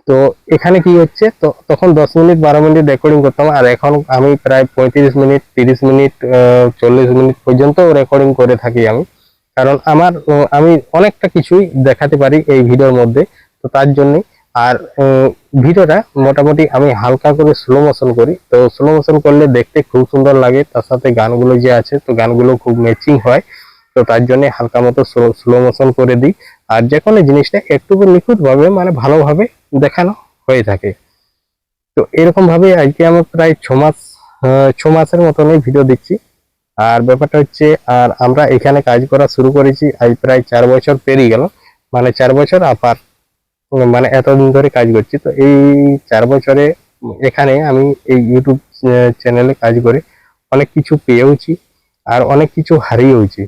তো এখানে কি হচ্ছে, তো তখন 10 মিনিট 12 মিনিট রেকর্ডিং করতাম, আর এখন আমি প্রায় 35 মিনিট 30 মিনিট 40 মিনিট পর্যন্ত রেকর্ডিং করে থাকি আমি। কারণ আমি অনেকটা কিছুই দেখাতে পারি এই ভিডিওর মধ্যে। তো তার জন্য, আর ভিডিওটা মোটামুটি আমি হালকা করে স্লো মোশন করি। তো স্লো মোশন করলে দেখতে খুব সুন্দর লাগে, তার সাথে গানগুলো যে আছে, তো গানগুলো খুব ম্যাচিং হয়। তো তার জন্য হালকা মতো স্লো মোশন করে দিই। আর যে কোনো জিনিসটা একটু নিখুঁত ভাবে, মানে ভালোভাবে দেখানো হয়ে থাকে। তো এরকম ভাবে আজকে আমার প্রায় 6 মাসের মতন ভিডিও দিচ্ছি। আর ব্যাপারটা হচ্ছে, আর আমরা এখানে কাজ করা শুরু করেছি আজ প্রায় 4 বছর পেরিয়ে গেল, মানে 4 বছর আপার, মানে এতদিন ধরে কাজ করছি। তো এই 4 বছরে এখানে আমি এই ইউটিউব চ্যানেলে কাজ করে অনেক কিছু পেয়েওছি, আর অনেক কিছু হারিয়েওছি।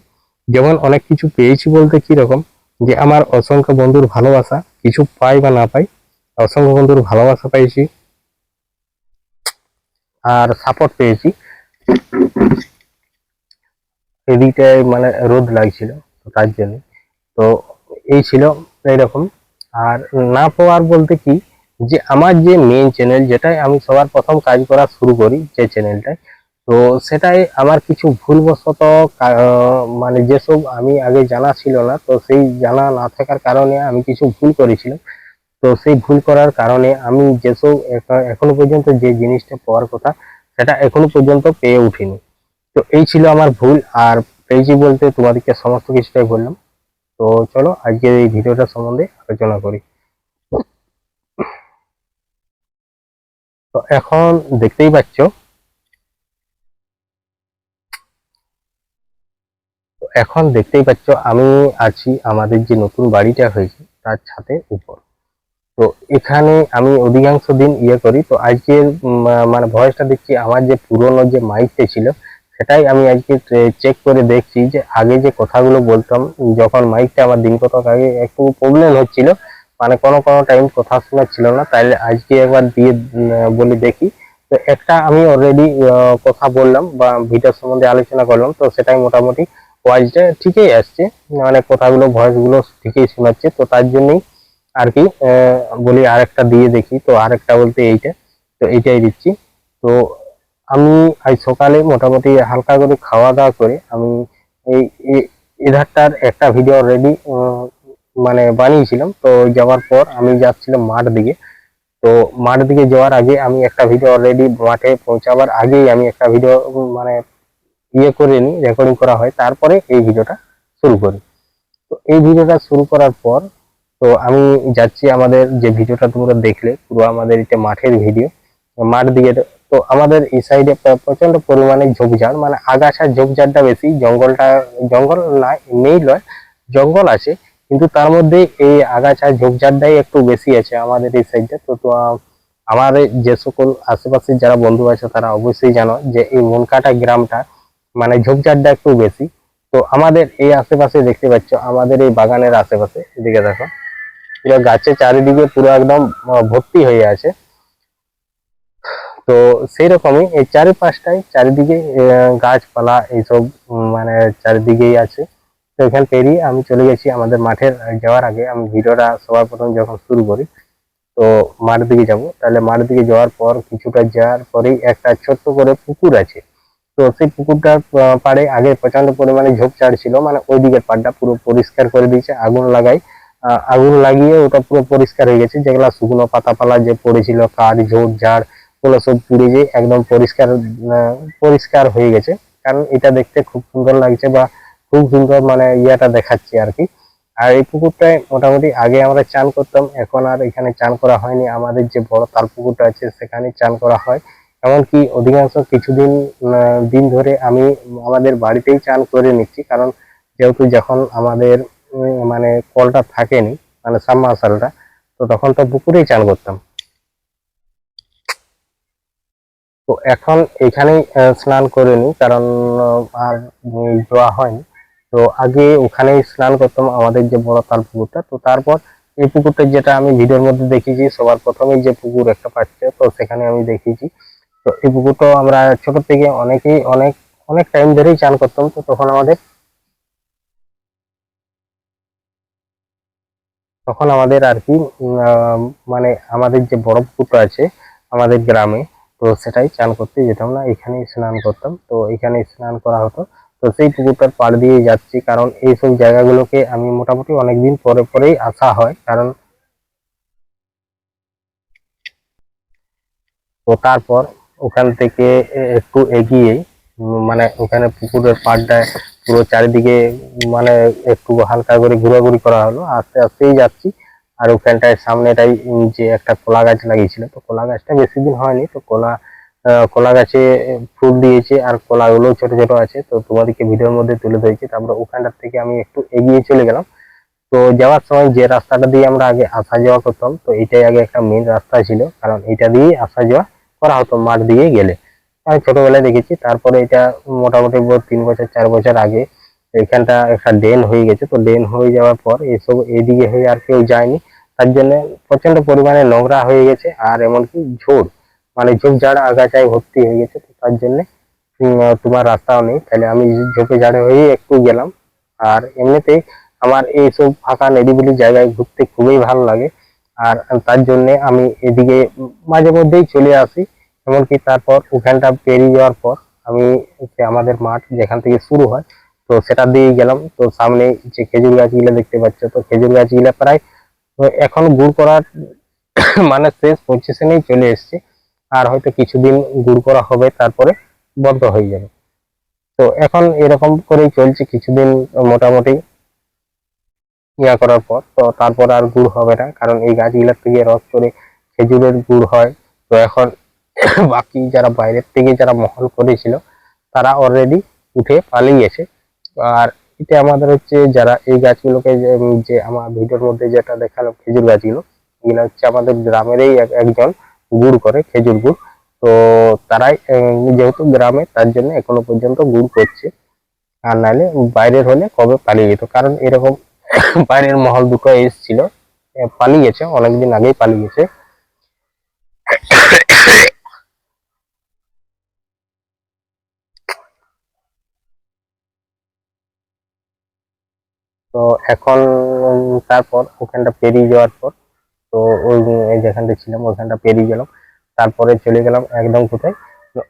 যেমন অনেক কিছু পেয়েছি বলতে কি রকম, যে আমার অসংখ্য বন্ধুর ভালোবাসা, কিছু পাই বা না পাই, অসংখ্য বন্ধুর ভালোবাসা পাইছি আর সাপোর্ট পেয়েছি। এদিকটায় মানে রোদ লাগছিল, তো তার জন্য। তো এই ছিল এইরকম। আর না পাওয়ার বলতে কি, যে আমার যে মেইন চ্যানেল, যেটাই আমি সবার প্রথম কাজ করা শুরু করি, যে চ্যানেলটায়, তো সেটাই আমার কিছু ভুলবশত মানে যেসব আমি আগে জানা ছিল না, তো সেই জানা না থাকার কারণে আমি কিছু ভুল করেছিলাম। তো সেই ভুল করার কারণে আমি যেসব এখনো পর্যন্ত যে জিনিসটা পাওয়ার কথা সেটা এখনো পর্যন্ত পেয়ে উঠিনি। তো এই ছিল আমার ভুল, আর পেয়েছি বলতে তোমাদেরকে সমস্ত কিছুটাই বললাম। তো চলো আজকে এই ভিডিওটা সম্বন্ধে আলোচনা করি। তো এখন দেখতেই পাচ্ছ, আমি আছি আমাদের যে নতুন বাড়িটা হয়েছে তার ছাদের উপর। তো এখানে আমি অধিকাংশ দিন করি। তো আজকে মানে ভয়েসটা দেখছি আমার যে পুরনো যে মাইকটা ছিল সেটাই আমি আজকে চেক করে দেখছি যে আগে যে কথাগুলো বলতাম যখন মাইকটা আমার দিন কতক আগে একটু প্রবলেম হচ্ছিল, মানে কোনো টাইম কথা শোনা ছিল না, তাইলে আজকে একবার দিয়ে বলে দেখি। তো একটা আমি অলরেডি কথা বললাম বা ভিডিও সম্বন্ধে আলোচনা করলাম, তো সেটাই মোটামুটি ভয়েসটা ঠিকই আসছে, মানে কথাগুলো ভয়েসগুলো ঠিকই শোনাচ্ছে। তো তার জন্যই আর কি বলি আরেকটা দিয়ে দেখি। তো আরেকটা বলতে এইটা, তো এইটাই দিচ্ছি। তো আমি আজ সকালে মোটামুটি হালকা করে খাওয়া দাওয়া করে আমি এই এধারটার একটা ভিডিও অলরেডি মানে বানিয়েছিলাম। তো যাওয়ার পর আমি যাচ্ছিলাম মাঠ দিকে। তো মাঠ দিকে যাওয়ার আগে আমি একটা ভিডিও অলরেডি মাঠে পৌঁছাবার আগেই আমি একটা ভিডিও মানে করে নিই, রেকর্ডিং করা হয়, তারপরে এই ভিডিওটা শুরু করি। তো এই ভিডিওটা শুরু করার পর তো আমি যাচ্ছি, আমাদের যে ভিডিওটা তোমরা দেখলে পুরো আমাদের এটা মাঠের ভিডিও, মাঠ দিকে। তো আমাদের এই সাইডে প্রচন্ড পরিমাণে ঝোপঝাড়, মানে আগাছার ঝোপঝাড়টা বেশি, জঙ্গল না নেই নয়, জঙ্গল আছে, কিন্তু তার মধ্যে এই আগাছা ঝোপঝাড়টাই একটু বেশি আছে আমাদের এই সাইডে। তো আমার যে সকল আশেপাশে যারা বন্ধু আছে তারা অবশ্যই জানো যে এই মনকাটা গ্রামটা মানে ঝোপঝাড়টা একটু বেশি। তো আমাদের এই আশেপাশে দেখতে পাচ্ছ, আমাদের এই বাগানের আশেপাশে এদিকে দেখো পুরো গাছে চারিদিকে পুরো একদম ভর্তি হয়ে আছে। তো সেই রকমই এই চারিদিকে গাছপালা এইসব মানে চারিদিকেই আছে। তো এখান পেরিয়ে আমি চলে গেছি আমাদের মাঠের যাওয়ার আগে আমি ভিডিওটা সবার প্রথম যখন শুরু করি, তো মাঠের দিকে যাব। তাহলে মাঠের দিকে যাওয়ার পর কিছুটা যাওয়ার পরেই একটা ছোট্ট করে পুকুর আছে। তো সেই পুকুরটার পাড়ে আগে প্রচন্ড পরিমাণে ঝোপঝাড় ছিল, মানে ওই দিকের পাড়টা পুরো পরিষ্কার করে দিয়েছে, আগুন লাগিয়ে ওটা পুরো পরিষ্কার হয়ে গেছে। যেগুলা শুকনো পাতাপালা যে পড়েছিল কাঠ ঝোপঝাড় ওগুলো সব পুড়ে যেয়ে একদম পরিষ্কার হয়ে গেছে। কারণ এটা দেখতে খুব সুন্দর লাগছে বা খুব সুন্দর মানে ইয়াটা দেখাচ্ছে আর কি। আর এই পুকুরটায় মোটামুটি আগে আমরা চান করতাম, এখন আর এখানে চান করা হয়নি। আমাদের যে বড় তাল পুকুরটা আছে সেখানে চান করা হয়। এমনকি অধিকাংশ কিছুদিন দিন ধরে আমি আমাদের বাড়িতেই চান করে নিচ্ছি, কারণ যেহেতু যখন আমাদের মানে কলটা থাকেনি, মানে সাবমার্শালটা, তো তখন তো পুকুরেই চান করতাম। তো এখন এখানেই স্নান করে নি, কারণ আর যাওয়া হয়নি। তো আগে ওখানেই স্নান করতাম আমাদের যে বড় তাল পুকুরটা। তো তারপর এই পুকুরটা যেটা আমি ভিডিওর মধ্যে দেখেছি সবার প্রথমেই যে পুকুর একটা পাচ্ছে, তো সেখানে আমি দেখেছি। তো এই পুকুরটা আমরা ছোট থেকে অনেকেই অনেক অনেক টাইম ধরেই চান করতাম। তো তখন আমাদের আর কি মানে আমাদের যে বড় পুকুরটা আছে আমাদের গ্রামে, তো সেটাই চান করতে যেতাম না, এখানেই স্নান করতাম। তো এখানে স্নান করা হতো। তো সেই পুকুরটার পাড় দিয়ে যাচ্ছি, কারণ এইসব জায়গাগুলোকে আমি মোটামুটি অনেকদিন পরেই আসা হয়। কারণ তো তারপর ওখান থেকে একটু এগিয়ে মানে ওখানে পুকুরের পাড়টায় পুরো চারিদিকে মানে একটু হালকা করে ঘোরাঘুরি করা হলো, আস্তে আস্তেই যাচ্ছি। আর ওখানটায় সামনেটাই যে একটা কলা গাছ লাগিয়েছিল, তো কলা গাছটা বেশি দিন হয়নি, তো কলা গাছে ফুল দিয়েছে আর কলাগুলো ছোট ছোট আছে। তো তোমাদেরকে ভিডিওর মধ্যে তুলে ধরেছি। তারপরে ওখানটার থেকে আমি একটু এগিয়ে চলে গেলাম। তো যাওয়ার সময় যে রাস্তাটা দিয়ে আমরা আগে আসা যাওয়া করতাম, তো এটাই আগে একটা মেন রাস্তা ছিল, কারণ এটা দিয়ে আসা যাওয়া করা হতো মাঠ দিয়ে গেলে, আমি ছোটবেলায় দেখেছি। তারপরে এটা মোটামুটি 3 বছর 4 বছর আগে এখানটা একটা ড্রেন হয়ে গেছে। তো ড্রেন হয়ে যাওয়ার পর এসব এদিকে হয়ে আর কেউ যায়নি, তার জন্য প্রচন্ড পরিমাণে নোংরা হয়ে গেছে। আর এমনকি মানে ঝোপঝাড় আগাছায় ভর্তি হয়ে গেছে। তো তার জন্য তোমার রাস্তাও নেই, তাহলে আমি ঝোপে ঝাড়ে হয়ে একটু গেলাম। আর এমনিতেই আমার এইসব ফাঁকা নিরিবিলি জায়গায় ঘুরতে খুবই ভালো লাগে। আর তার জন্য আমি এদিকে মাঝে মধ্যেই চলে আসি। এমনকি তারপর ওখানটা পেরিয়ে যাওয়ার পর আমি আমাদের মাঠ যেখান থেকে শুরু হয়, তো সেটা দিয়ে গেলাম। তো সামনে যে খেজুর গাছগুলো দেখতে পাচ্ছ, তো খেজুর গাছগুলো প্রায় তো এখন গুড় করার মানে শেষ পজিশনেই চলে এসেছে। আর হয়তো কিছুদিন গুড় করা হবে, তারপরে বন্ধ হয়ে যাবে। তো এখন এরকম করেই চলছে কিছুদিন মোটামুটি ইয়া করার পর। তো তারপর আর গুড় হবে না, কারণ এই গাছগুলোর থেকে রস করে খেজুরের গুড় হয়। তো এখন বাকি যারা বাইরের থেকে যারা মহল করেছিল তারা অলরেডি উঠে পালিয়ে গেছে। আর এটা আমাদের হচ্ছে যারা এই গাছগুলোকে যে আমার ভিডিওর মধ্যে যেটা দেখালাম খেজুর গাছগুলো, এগুলো হচ্ছে আমাদের গ্রামেরই একজন গুড় করে খেজুর গুড়। তো তারাই যেহেতু গ্রামে, তার জন্য এখনো পর্যন্ত গুড় করছে। আর নাহলে বাইরের হলে কবে পালিয়ে যেত, কারণ এরকম বাইরের মহল দুটো এসেছিল, পালিয়ে গেছে, অনেকদিন আগেই পালিয়ে গেছে। তো এখন তারপর ওখানটা পেরিয়ে যাওয়ার পর, তো ওই যেখানটা ছিলাম ওখানটা পেরিয়ে গেলাম, তারপরে চলে গেলাম একদম কোথায়,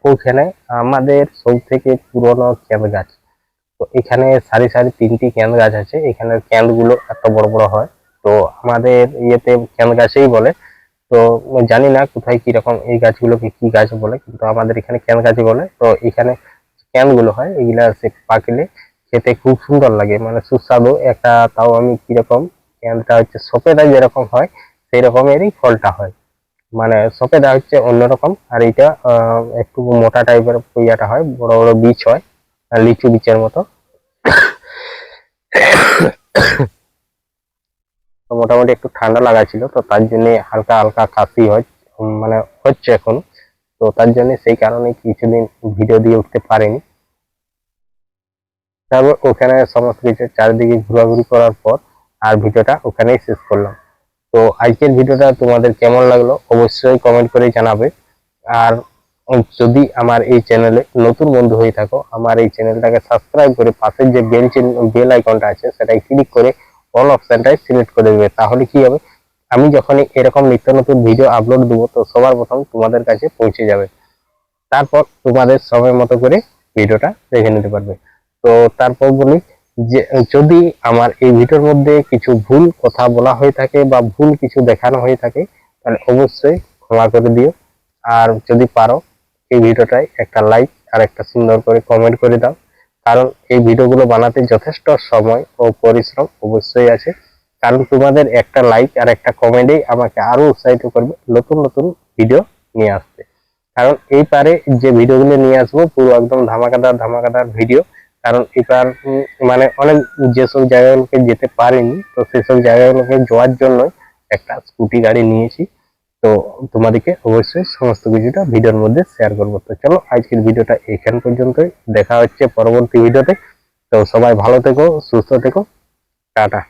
ওখানে আমাদের সব থেকে পুরনো ক্যাঁদ গাছ। তো এখানে সারি সারি 3টি ক্যাঁদ গাছ আছে। এখানের ক্যাঁদ গুলো এত বড় বড় হয়। তো আমাদের ইয়েতে ক্যাঁদ গাছেই বলে। তো জানি না কোথায় কি রকম এই গাছগুলোকে কি গাছ বলে, কিন্তু আমাদের এখানে ক্যাঁদ গাছ বলে। তো এখানে ক্যান গুলো হয়, এগুলা সে পাকলে খেতে খুব সুন্দর লাগে, মানে সুস্বাদু একটা। তাও আমি কিরকম, ক্যানটা হচ্ছে সপেদা যেরকম হয় সেই রকমেরই ফলটা হয়। মানে সপেদা হচ্ছে অন্যরকম, আর এটা একটু মোটা টাইপের ইয়াটা হয়, বড় বড় বীজ হয়, আর লিচু বীজের মতো। তো মোটামুটি একটু ঠান্ডা লাগা ছিল, তো তার জন্য হালকা হালকা কাশি হয়, মানে হচ্ছে এখন। তো তার জন্য সেই কারণে কিছুদিন ভিডিও দিয়ে উঠতে পারিনি। তারপর ওখানে সমস্ত কিছু চারিদিকে ঘোরাঘুরি করার পর আর ভিডিওটা ওখানেই শেষ করলাম। তো আজকের ভিডিওটা তোমাদের কেমন লাগলো অবশ্যই কমেন্ট করে জানাবে। আর যদি আমার এই চ্যানেলে নতুন বন্ধু হয়ে থাকো, আমার এই চ্যানেলটাকে সাবস্ক্রাইব করে পাশের যে বেল আইকনটা আছে সেটাই ক্লিক করে অল অপশনটাই সিলেক্ট করে দেবে। তাহলে কি হবে, আমি যখনই এরকম নিত্য নতুন ভিডিও আপলোড দেবো তো সবার প্রথম তোমাদের কাছে পৌঁছে যাবে। তারপর তোমাদের সময় মতো করে ভিডিওটা দেখে নিতে পারবে। তো তারপর বলি যে, যদি আমার এই ভিডিওর মধ্যে কিছু ভুল কথা বলা হয়ে থাকে বা ভুল কিছু দেখানো হয়ে থাকে, তাহলে অবশ্যই ক্ষমা করে দিও। আর যদি পারো এই ভিডিওটায় একটা লাইক আর একটা সুন্দর করে কমেন্ট করে দাও, কারণ এই ভিডিওগুলো বানাতে যথেষ্ট সময় ও পরিশ্রম অবশ্যই আছে। কারণ তোমাদের একটা লাইক আর একটা কমেন্টই আমাকে আরো উৎসাহিত করবে নতুন নতুন ভিডিও নিয়ে আসতে। কারণ এই পারে যে ভিডিওগুলো নিয়ে আসবো পুরো একদম ধামাকাদার ধামাকাদার ভিডিও। কারণ এবার মানে অনেক যেসব জায়গাগুলোকে যেতে পারিনি, তো সেসব জায়গাগুলোকে যাওয়ার জন্য একটা স্কুটি গাড়ি নিয়েছি। তো তোমাদেরকে অবশ্যই সমস্ত কিছুটা ভিডিওর মধ্যে শেয়ার করবো। তো চলো আজকের ভিডিওটা এখান পর্যন্তই, দেখা হচ্ছে পরবর্তী ভিডিওতে। তো সবাই ভালো থেকো, সুস্থ থেকো, টাটা।